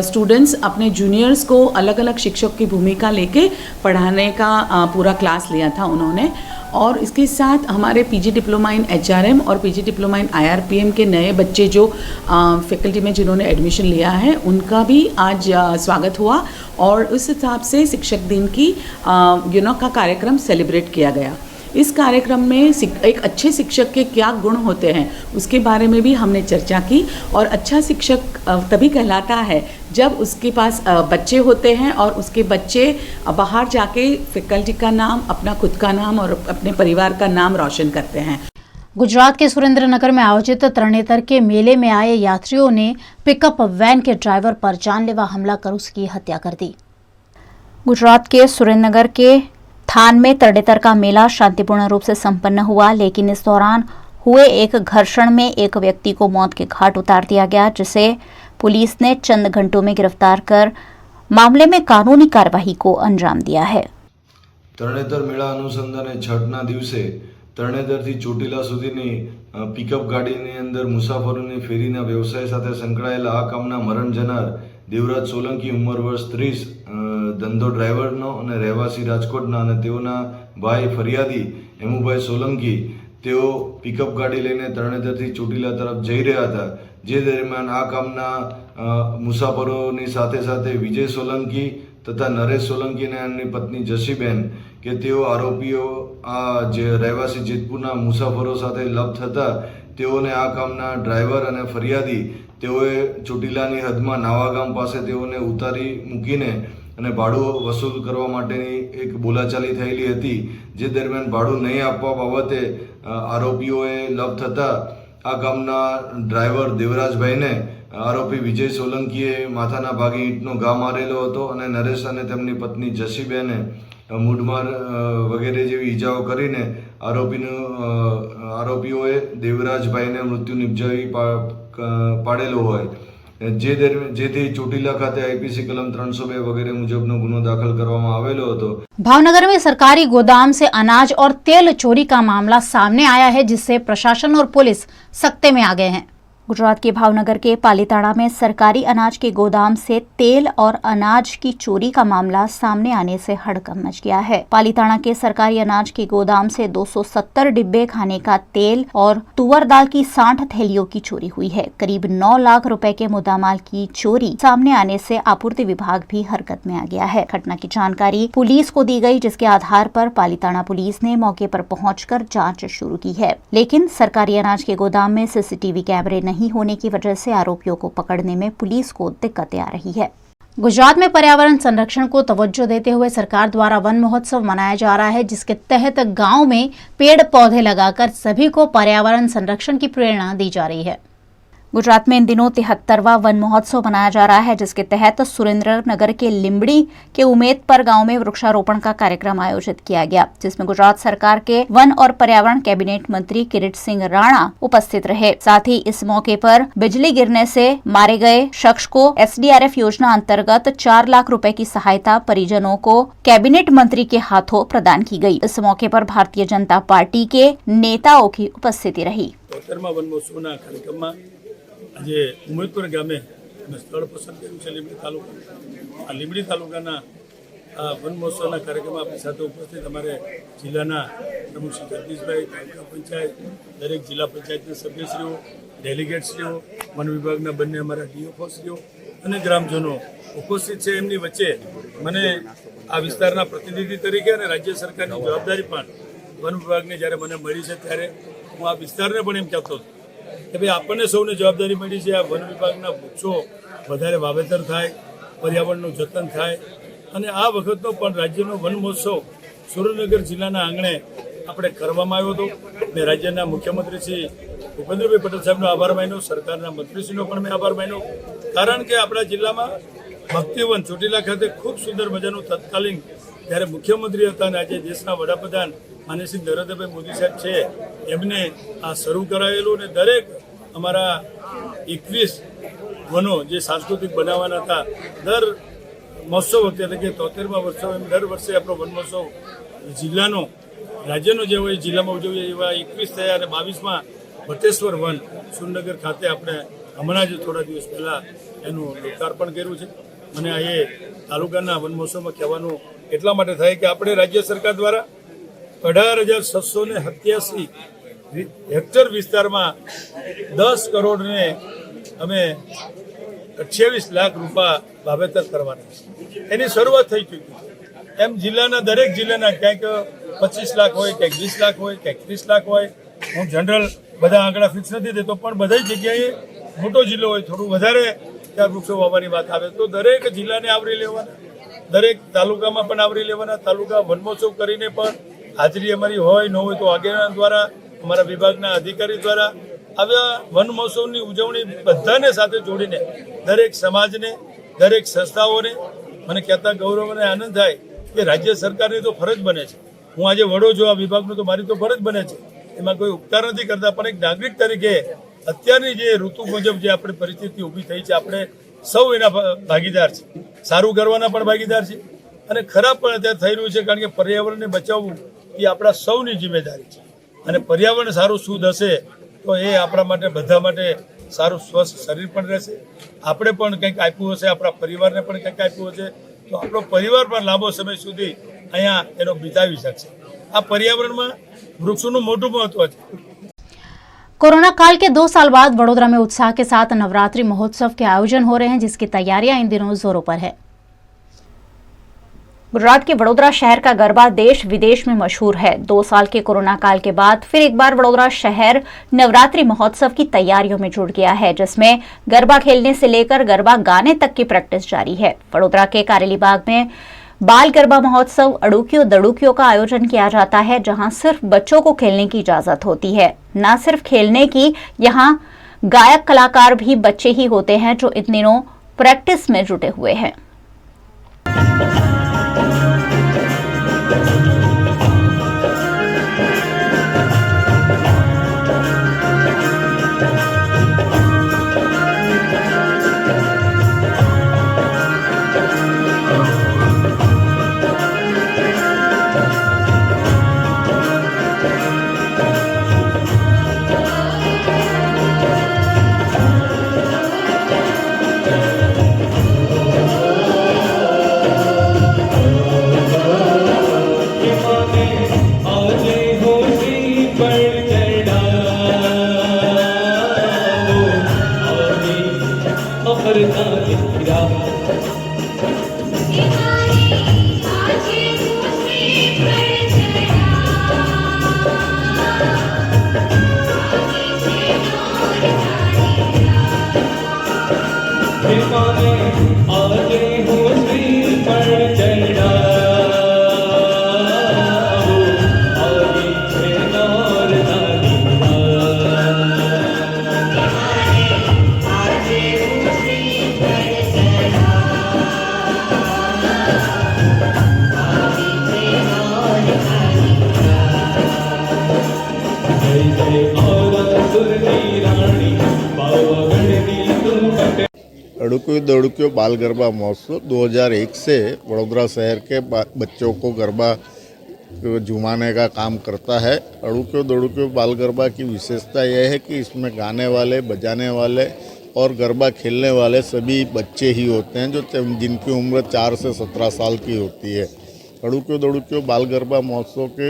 स्टूडेंट्स अपने जूनियर्स को अलग अलग शिक्षक की भूमिका लेके पढ़ाने का पूरा क्लास लिया था उन्होंने। और इसके साथ हमारे पीजी डिप्लोमा इन एचआरएम और पीजी डिप्लोमा इन आईआरपीएम के नए बच्चे जो फैकल्टी में जिन्होंने एडमिशन लिया है उनका भी आज स्वागत हुआ और उस हिसाब से शिक्षक दिन की का कार्यक्रम सेलिब्रेट किया गया। इस कार्यक्रम में एक अच्छे शिक्षक के क्या गुण होते हैं उसके बारे में भी हमने चर्चा की और अच्छा शिक्षक तभी कहलाता है जब उसके पास बच्चे होते हैं और उसके बच्चे बाहर जाके फैकल्टी का नाम, अपना खुद का नाम और अपने परिवार का नाम रोशन करते हैं। गुजरात के सुरेंद्रनगर में आयोजित तरणेतर के मेले में आए यात्रियों ने पिकअप वैन के ड्राइवर पर जानलेवा हमला कर उसकी हत्या कर दी। गुजरात के सुरेंद्रनगर के थान में तरणेतर का मेला शांतिपूर्ण रूप से संपन्न हुआ, लेकिन इस दौरान हुए एक घर्षण में एक व्यक्ति को मौत के घाट उतार दिया गया, जिसे पुलिस ने चंद घंटों में गिरफ्तार कर मामले में कानूनी कार्यवाही को अंजाम दिया है। तरणेतर मेळा अनुसंधाने छठना दिवसे તરણેતરથી ચોટીલા સુધીની પિકઅપ ગાડીની અંદર મુસાફરોની ફેરીના વ્યવસાય સાથે સંકળાયેલા આ કામના મરણ જનાર દેવરાજ સોલંકી ઉંમર વર્ષ 30 ધંધો ડ્રાઈવરનો અને રહેવાસી રાજકોટના અને તેઓના ભાઈ ફરિયાદી હેમુભાઈ સોલંકી તેઓ પિકઅપ ગાડી લઈને તરણેતરથી ચોટીલા તરફ જઈ રહ્યા હતા, જે દરમિયાન આ કામના મુસાફરોની સાથે સાથે વિજય સોલંકી તથા નરેશ સોલંકી અને એમની પત્ની જસીબેન કે તેઓ આરોપીઓ આ જે રહેવાસી જેતપુરના મુસાફરો સાથે લપ થતા તેઓને આ કામના ડ્રાઈવર અને ફરિયાદી તેઓએ ચોટીલાની હદમાં નાવાગામ પાસે તેઓને ઉતારી મૂકીને અને ભાડું વસૂલ કરવા માટેની એક બોલાચાલી થયેલી હતી, જે દરમિયાન ભાડું નહીં આપવા બાબતે આરોપીઓએ લપ થતા આ ગામના ડ્રાઈવર દેવરાજભાઈને આરોપી વિજય સોલંકીએ માથાના ભાગે ઈંટનો ઘા મારેલો હતો અને નરેશ અને તેમની પત્ની જસીબેને મૂઢમાર વગેરે જેવી ઈજાઓ કરીને આરોપીઓએ દેવરાજભાઈને મૃત્યુ નિપજાવી પાડેલો હોય, જેથી ચોટીલા ખાતે આઈપીસી કલમ 302 વગેરે મુજબનો ગુનો દાખલ કરવામાં આવેલો હતો। भावनगर में सरकारी गोदाम से अनाज और तेल चोरी का मामला सामने आया है, जिससे प्रशासन और पुलिस सकते में आ गए हैं। गुजरात के भावनगर के पालीताड़ा में सरकारी अनाज के गोदाम से तेल और अनाज की चोरी का मामला सामने आने से हड़कंप मच गया है। पालीताड़ा के सरकारी अनाज के गोदाम से 270 डिब्बे खाने का तेल और तुअर दाल की 60 थैलियों की चोरी हुई है। करीब 9 लाख रुपए के मुद्दामाल की चोरी सामने आने से आपूर्ति विभाग भी हरकत में आ गया है। घटना की जानकारी पुलिस को दी गई, जिसके आधार पर पालीताड़ा पुलिस ने मौके पर पहुंचकर जांच शुरू की है, लेकिन सरकारी अनाज के गोदाम में सीसीटीवी कैमरे नहीं होने की वजह से आरोपियों को पकड़ने में पुलिस को दिक्कतें आ रही है। गुजरात में पर्यावरण संरक्षण को तवज्जो देते हुए सरकार द्वारा वन महोत्सव मनाया जा रहा है, जिसके तहत गांव में पेड़ पौधे लगाकर सभी को पर्यावरण संरक्षण की प्रेरणा दी जा रही है। गुजरात में इन दिनों 73वां वन महोत्सव मनाया जा रहा है, जिसके तहत सुरेंद्रनगर के लिम्बड़ी के उमेदपर गांव में वृक्षारोपण का कार्यक्रम आयोजित किया गया, जिसमें गुजरात सरकार के वन और पर्यावरण कैबिनेट मंत्री किरीट सिंह राणा उपस्थित रहे। साथ ही इस मौके पर बिजली गिरने से मारे गए शख्स को एसडीआरएफ योजना अंतर्गत 4 लाख रुपए की सहायता परिजनों को कैबिनेट मंत्री के हाथों प्रदान की गई। इस मौके पर भारतीय जनता पार्टी के नेताओं की उपस्थिति रही। આજે ઉમેદપુર ગામે અમે સ્થળ પસંદ કર્યું છે લીંબડી તાલુકા। આ લીંબડી તાલુકાના વન મહોત્સવના કાર્યક્રમમાં આપણી સાથે ઉપસ્થિત અમારે જિલ્લાના પ્રમુખ શ્રી જગદીશભાઈ, તાલુકા પંચાયત, દરેક જિલ્લા પંચાયતના સભ્યશ્રીઓ, ડેલિગેટશ્રીઓ, વન વિભાગના બંને અમારા ડીઓફોશ્રીઓ અને ગ્રામજનો ઉપસ્થિત છે। એમની વચ્ચે મને આ વિસ્તારના પ્રતિનિધિ તરીકે અને રાજ્ય સરકારની જવાબદારી પણ વન વિભાગને જ્યારે મને મળી છે ત્યારે હું આ વિસ્તારને પણ એમ કહેતો હતો કે ભાઈ આપણને સૌને જવાબદારી મળી છે આ વન વિભાગના વૃક્ષો વધારે વાવેતર થાય, પર્યાવરણનું જતન થાય અને આ વખતનો પણ રાજ્યનો વન મહોત્સવ સુરેન્દ્રનગર જિલ્લાના આંગણે આપણે કરવામાં આવ્યો હતો. મેં રાજ્યના મુખ્યમંત્રી શ્રી ભૂપેન્દ્રભાઈ પટેલ સાહેબનો આભાર માન્યો, સરકારના મંત્રીશ્રીનો પણ મેં આભાર માન્યો. કારણ કે આપણા જિલ્લામાં ભક્તિવન ચોટીલા ખાતે ખૂબ સુંદર મજાનું તત્કાલીન જ્યારે મુખ્યમંત્રી હતા અને આજે દેશના વડાપ્રધાન માનનીય શ્રી નરેન્દ્રભાઈ મોદી સાહેબ છે એમને આ શરૂ કરાયેલું. અને દરેક અમારા 21 વનો જે સાંસ્કૃતિક બનાવવાના હતા દર મહોત્સવ વખતે એટલે કે 73મા વર્ષો એમ દર વર્ષે આપણો વન મહોત્સવ જિલ્લાનો રાજ્યનો જે હોય જિલ્લામાં ઉજવીએ એવા 21 થયા અને 22માં ભટ્ટેશ્વર વન સુરેન્દ્રનગર ખાતે આપણે હમણાં જ થોડા દિવસ પહેલાં એનું લોકાર્પણ કર્યું છે. અને આ એ તાલુકાના વન મહોત્સવમાં કહેવાનું એટલા માટે થાય કે આપણે રાજ્ય સરકાર દ્વારા 18,687 હેક્ટર વિસ્તારમાં 10 કરોડને અમે 28 લાખ રૂપિયા વાવેતર કરવાના છે. એની શરૂઆત થઈ ચૂકી. એમ જિલ્લાના દરેક જિલ્લાના ક્યાંક 25 લાખ હોય, ક્યાંક 20 લાખ હોય, ક્યાંક 30 લાખ હોય. હું જનરલ બધા આંકડા ફિક્સ નથી દેતો, પણ બધી જગ્યાએ મોટો જિલ્લો હોય થોડું વધારે ત્યાં વૃક્ષો વાવવાની વાત આવે તો દરેક જિલ્લાને આવરી લેવાના, દરેક તાલુકામાં પણ આવરી લેવાના. તાલુકા વનમહોત્સવ કરીને પણ હાજરી અમારી હોય ન હોય તો આગેવાન દ્વારા અમારા વિભાગના અધિકારી દ્વારા આવા વન મહોત્સવની ઉજવણી બધાને સાથે જોડીને દરેક સમાજને, દરેક સંસ્થાઓને મને કહેતા ગૌરવ અને આનંદ થાય કે રાજ્ય સરકારની તો ફરજ બને છે. હું આજે વડો છું આ વિભાગનું તો મારી તો ફરજ બને છે, એમાં કોઈ ઉપકાર નથી કરતા. પણ એક નાગરિક તરીકે અત્યારની જે ઋતુ મુજબ જે આપણી પરિસ્થિતિ ઊભી થઈ છે આપણે સૌ એના ભાગીદાર છે, સારું કરવાના પણ ભાગીદાર છે અને ખરાબ પણ અત્યારે થઈ રહ્યું છે. કારણ કે પર્યાવરણને બચાવવું એ આપણા સૌની જિમ્મેદારી છે અને પર્યાવરણ સારું શુદ્ધ હશે તો એ આપણા માટે બધા માટે સારું સ્વસ્થ શરીર પણ રહેશે. આપણે પણ કંઈક આપ્યું હશે, આપણા પરિવારને પણ કંઈક આપ્યું હશે તો આપણો પરિવાર પણ લાંબો સમય સુધી અહીંયા એનો વિતાવી શકશે. આ पर्यावरण वृक्षों मोटू महत्व है। कोरोना काल के 2 साल बाद वडोदरा में उत्साह के साथ नवरात्रि महोत्सव के आयोजन हो रहे हैं, जिसकी तैयारियां इन दिनों जोरों पर है। गुजरात के वडोदरा शहर का गरबा देश विदेश में मशहूर है। 2 साल के कोरोना काल के बाद फिर एक बार वडोदरा शहर नवरात्रि महोत्सव की तैयारियों में जुट गया है, जिसमें गरबा खेलने से लेकर गरबा गाने तक की प्रैक्टिस जारी है। वडोदरा के कारेली बाग में बाल गरबा महोत्सव अड़ूकियों दड़ूकियों का आयोजन किया जाता है, जहां सिर्फ बच्चों को खेलने की इजाजत होती है। न सिर्फ खेलने की, यहाँ गायक कलाकार भी बच्चे ही होते हैं, जो इन दिनों प्रैक्टिस में जुटे हुए हैं। अड़ूकियों दड़ूकियों बाल गरबा महोत्सव 2001 से वडोदरा शहर के बच्चों को गरबा झुमाने का काम करता है। अड़ूकियों दड़ूकियों बाल गरबा की विशेषता यह है कि इसमें गाने वाले, बजाने वाले और गरबा खेलने वाले सभी बच्चे ही होते हैं, जो जिनकी उम्र 4 से 17 साल की होती है। अड़ूकियों दड़ूकियों बाल गरबा महोत्सव के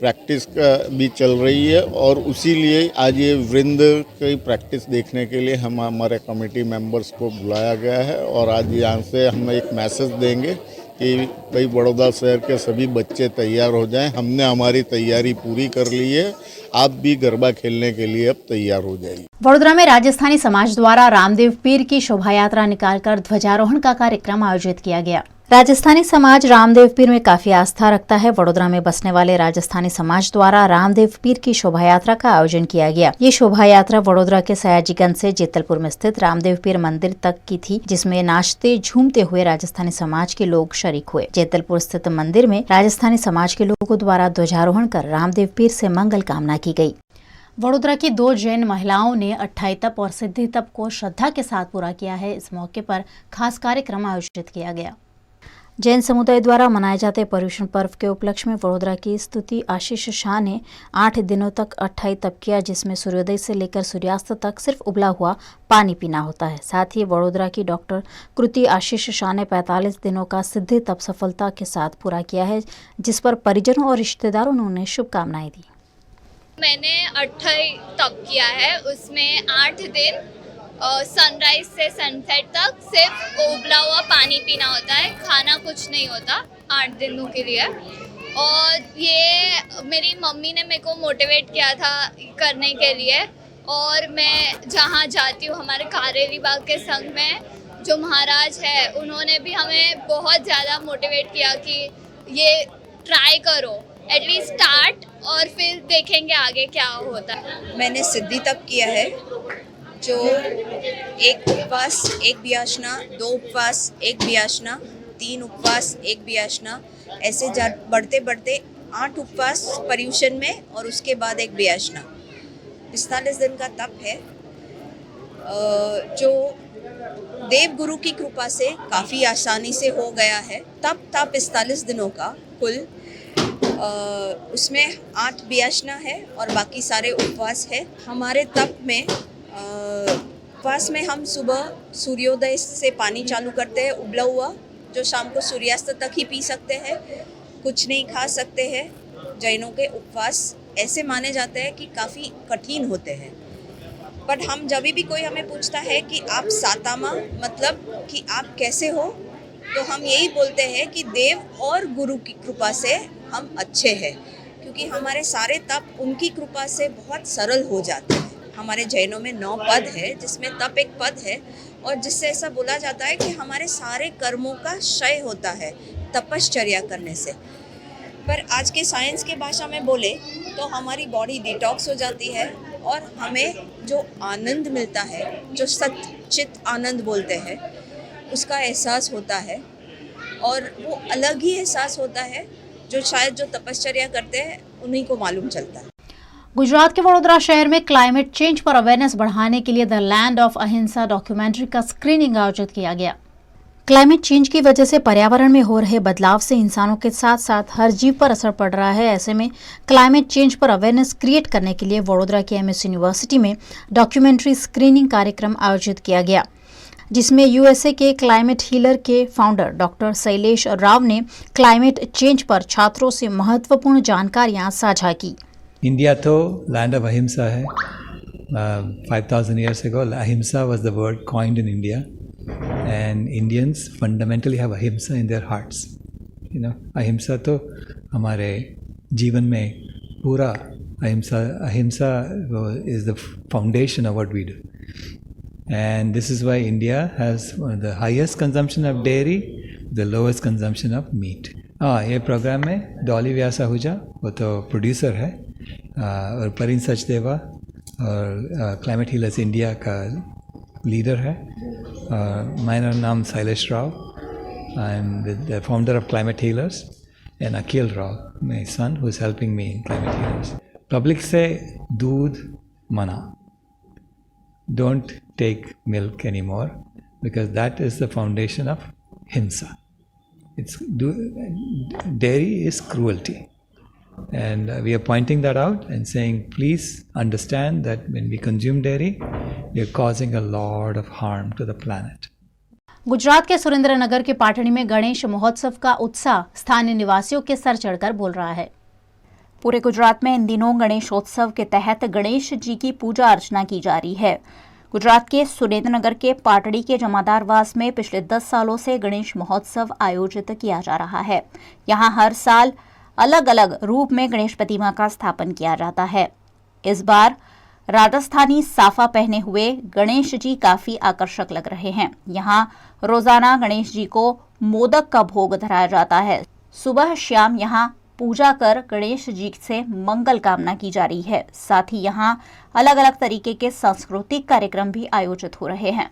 प्रैक्टिस का भी चल रही है और उसी लिए आज ये वृंद की प्रैक्टिस देखने के लिए हम हमारे कमेटी मेंबर्स को बुलाया गया है। और आज यहाँ से हम एक मैसेज देंगे कि भाई बड़ौदा शहर के सभी बच्चे तैयार हो जाएं। हमने हमारी तैयारी पूरी कर ली है, आप भी गरबा खेलने के लिए अब तैयार हो जाइए। वडोदरा में राजस्थानी समाज द्वारा रामदेव पीर की शोभा यात्रा निकालकर ध्वजारोहण का कार्यक्रम आयोजित किया गया। राजस्थानी समाज रामदेव पीर में काफी आस्था रखता है। वडोदरा में बसने वाले राजस्थानी समाज द्वारा रामदेव पीर की शोभा यात्रा का आयोजन किया गया। ये शोभा यात्रा वडोदरा के सयाजीगंज से जेतलपुर में स्थित रामदेव पीर मंदिर तक की थी, जिसमें नाचते झूमते हुए राजस्थानी समाज के लोग शरीक हुए। जेतलपुर स्थित मंदिर में राजस्थानी समाज के लोगों द्वारा ध्वजारोहण कर रामदेव पीर से मंगल कामना की गई। वडोदरा की 2 जैन महिलाओं ने 28 तप और सिद्धि तप को श्रद्धा के साथ पूरा किया है। इस मौके पर खास कार्यक्रम आयोजित किया गया। जैन समुदाय द्वारा मनाए जाते पर्युषण पर्व के उपलक्ष्य में वडोदरा की स्तुति आशीष शाह ने 8 दिनों तक 28 तप किया, जिसमें सूर्योदय से लेकर सूर्यास्त तक सिर्फ उबला हुआ पानी पीना होता है। साथ ही वडोदरा की डॉक्टर कृति आशीष शाह ने 45 दिनों का सिद्धि तप सफलता के साथ पूरा किया है, जिस पर परिजनों और रिश्तेदारों ने उन्हें शुभकामनाएं दी। मैंने 28 तप किया है, उसमें 8 दिन सनराइज से सनसेट तक सिर्फ उबला हुआ पानी पीना होता है, खाना कुछ नहीं होता 8 दिनों के लिए। और ये मेरी मम्मी ने मेरे को मोटिवेट किया था करने के लिए, और मैं जहाँ जाती हूँ हमारे कारेली बाग के संघ में जो महाराज है उन्होंने भी हमें बहुत ज़्यादा मोटिवेट किया कि ये ट्राई करो, एटलीस्ट स्टार्ट और फिर देखेंगे आगे क्या होता है। मैंने सिद्धि तप किया है, जो 1 उपवास 1 व्यासना, 2 उपवास 1 व्यासना, 3 उपवास 1 व्यासना, ऐसे बढ़ते बढ़ते 8 उपवास पर्युषण में और उसके बाद 1 व्यासना। 45 दिन का तप है, जो देव गुरु की कृपा से काफ़ी आसानी से हो गया है। तप 45 दिनों का कुल उसमें 8 व्यासना है और बाकी सारे उपवास है। हमारे तप में उपवास में हम सुबह सूर्योदय से पानी चालू करते हैं उबला हुआ, जो शाम को सूर्यास्त तक ही पी सकते हैं, कुछ नहीं खा सकते हैं। जैनों के उपवास ऐसे माने जाते हैं कि काफ़ी कठिन होते हैं, पर हम जब भी कोई हमें पूछता है कि आप सातामा मतलब कि आप कैसे हो, तो हम यही बोलते हैं कि देव और गुरु की कृपा से हम अच्छे हैं, क्योंकि हमारे सारे तप उनकी कृपा से बहुत सरल हो जाते हैं। हमारे जैनों में 9 पद है, जिसमें तप एक पद है, और जिससे ऐसा बोला जाता है कि हमारे सारे कर्मों का क्षय होता है तपश्चर्या करने से। पर आज के साइंस के भाषा में बोले तो हमारी बॉडी डिटॉक्स हो जाती है और हमें जो आनंद मिलता है, जो सच्चित आनंद बोलते हैं, उसका एहसास होता है, और वो अलग ही एहसास होता है जो शायद जो तपश्चर्या करते हैं उन्हीं को मालूम चलता है। गुजरात के वडोदरा शहर में क्लाइमेट चेंज पर अवेयरनेस बढ़ाने के लिए द लैंड ऑफ अहिंसा डॉक्यूमेंट्री का स्क्रीनिंग आयोजित किया गया। क्लाइमेट चेंज की वजह से पर्यावरण में हो रहे बदलाव से इंसानों के साथ साथ हर जीव पर असर पड़ रहा है। ऐसे में क्लाइमेट चेंज पर अवेयरनेस क्रिएट करने के लिए वडोदरा की एमएस यूनिवर्सिटी में डॉक्यूमेंट्री स्क्रीनिंग कार्यक्रम आयोजित किया गया, जिसमें यूएसए के क्लाइमेट हीलर के फाउंडर डॉक्टर शैलेश राव ने क्लाइमेट चेंज पर छात्रों से महत्वपूर्ण जानकारियां साझा की। इंडिया तो लैंड ऑफ अहिंसा है। 5000 years ago, ahimsa was the word coined in India, and Indians fundamentally have ahimsa in their hearts. You know, ahimsa तो हमारे जीवन में पूरा ahimsa is the foundation of what we do, and this is why India has one of the highest consumption of dairy, the lowest consumption of meat. ये programme में डॉली व्यास आहूजा, वो तो producer है, और परिन सचदेवा और क्लाइमेट हीलर्स इंडिया का leader है, और मेरा नाम Shailesh Rao, I am the founder of climate healers, and Akhil Rao my son who is helping me in climate healers. Public से दूध मना, don't take milk any more, because that is the foundation of हिंसा। Dairy is cruelty, and we are pointing that out and saying, please understand that when we consume dairy, we are causing a lot of harm to the planet. Gujarat के सुरेंद्रनगर के पाटड़ी में गणेश महोत्सव का उत्साह स्थानीय निवासियों के सर चढ़कर बोल रहा है। पूरे गुजरात में इन दिनों गणेशोत्सव के तहत गणेश जी की पूजा अर्चना की जा रही है। गुजरात के सुरेंद्रनगर के पाटड़ी के जमादारवास में पिछले 10 सालों से गणेश महोत्सव आयोजित किया जा रहा है। यहाँ हर साल अलग अलग रूप में गणेश प्रतिमा का स्थापन किया जाता है। इस बार राजस्थानी साफा पहने हुए गणेश जी काफी आकर्षक लग रहे हैं। यहाँ रोजाना गणेश जी को मोदक का भोग धराया जाता है। सुबह शाम यहाँ पूजा कर गणेश जी से मंगल कामना की जा रही है। साथ ही यहाँ अलग अलग तरीके के सांस्कृतिक कार्यक्रम भी आयोजित हो रहे हैं।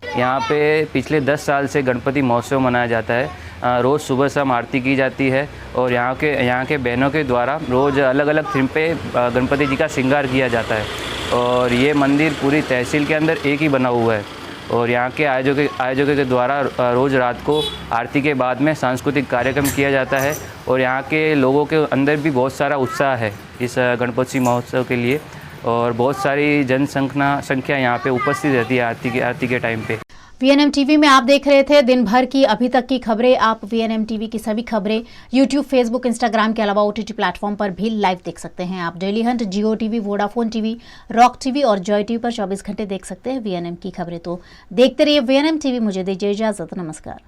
यहाँ पे पिछले 10 साल से गणपति महोत्सव मनाया जाता है। रोज़ सुबह शाम आरती की जाती है और यहाँ के बहनों के द्वारा रोज़ अलग अलग थीम पे गणपति जी का श्रृंगार किया जाता है। और ये मंदिर पूरी तहसील के अंदर एक ही बना हुआ है। और यहाँ के आयोजकों के द्वारा रोज़ रात को आरती के बाद में सांस्कृतिक कार्यक्रम किया जाता है। और यहाँ के लोगों के अंदर भी बहुत सारा उत्साह है इस गणपति महोत्सव के लिए। और बहुत सारी जनसंख्या यहाँ पे उपस्थित रहती है आरती के टाइम पे। VNM टीवी में आप देख रहे थे दिन भर की अभी तक की खबरें। आप VNM टीवी की सभी खबरें YouTube, Facebook, Instagram के अलावा OTT प्लेटफॉर्म पर भी लाइव देख सकते हैं। आप Dailyhunt, Jio TV, Vodafone TV, Rock TV और जॉय टीवी पर 24 घंटे देख सकते हैं VNM की खबरें। तो देखते रहिए VNM टीवी। मुझे दीजिए इजाजत। नमस्कार।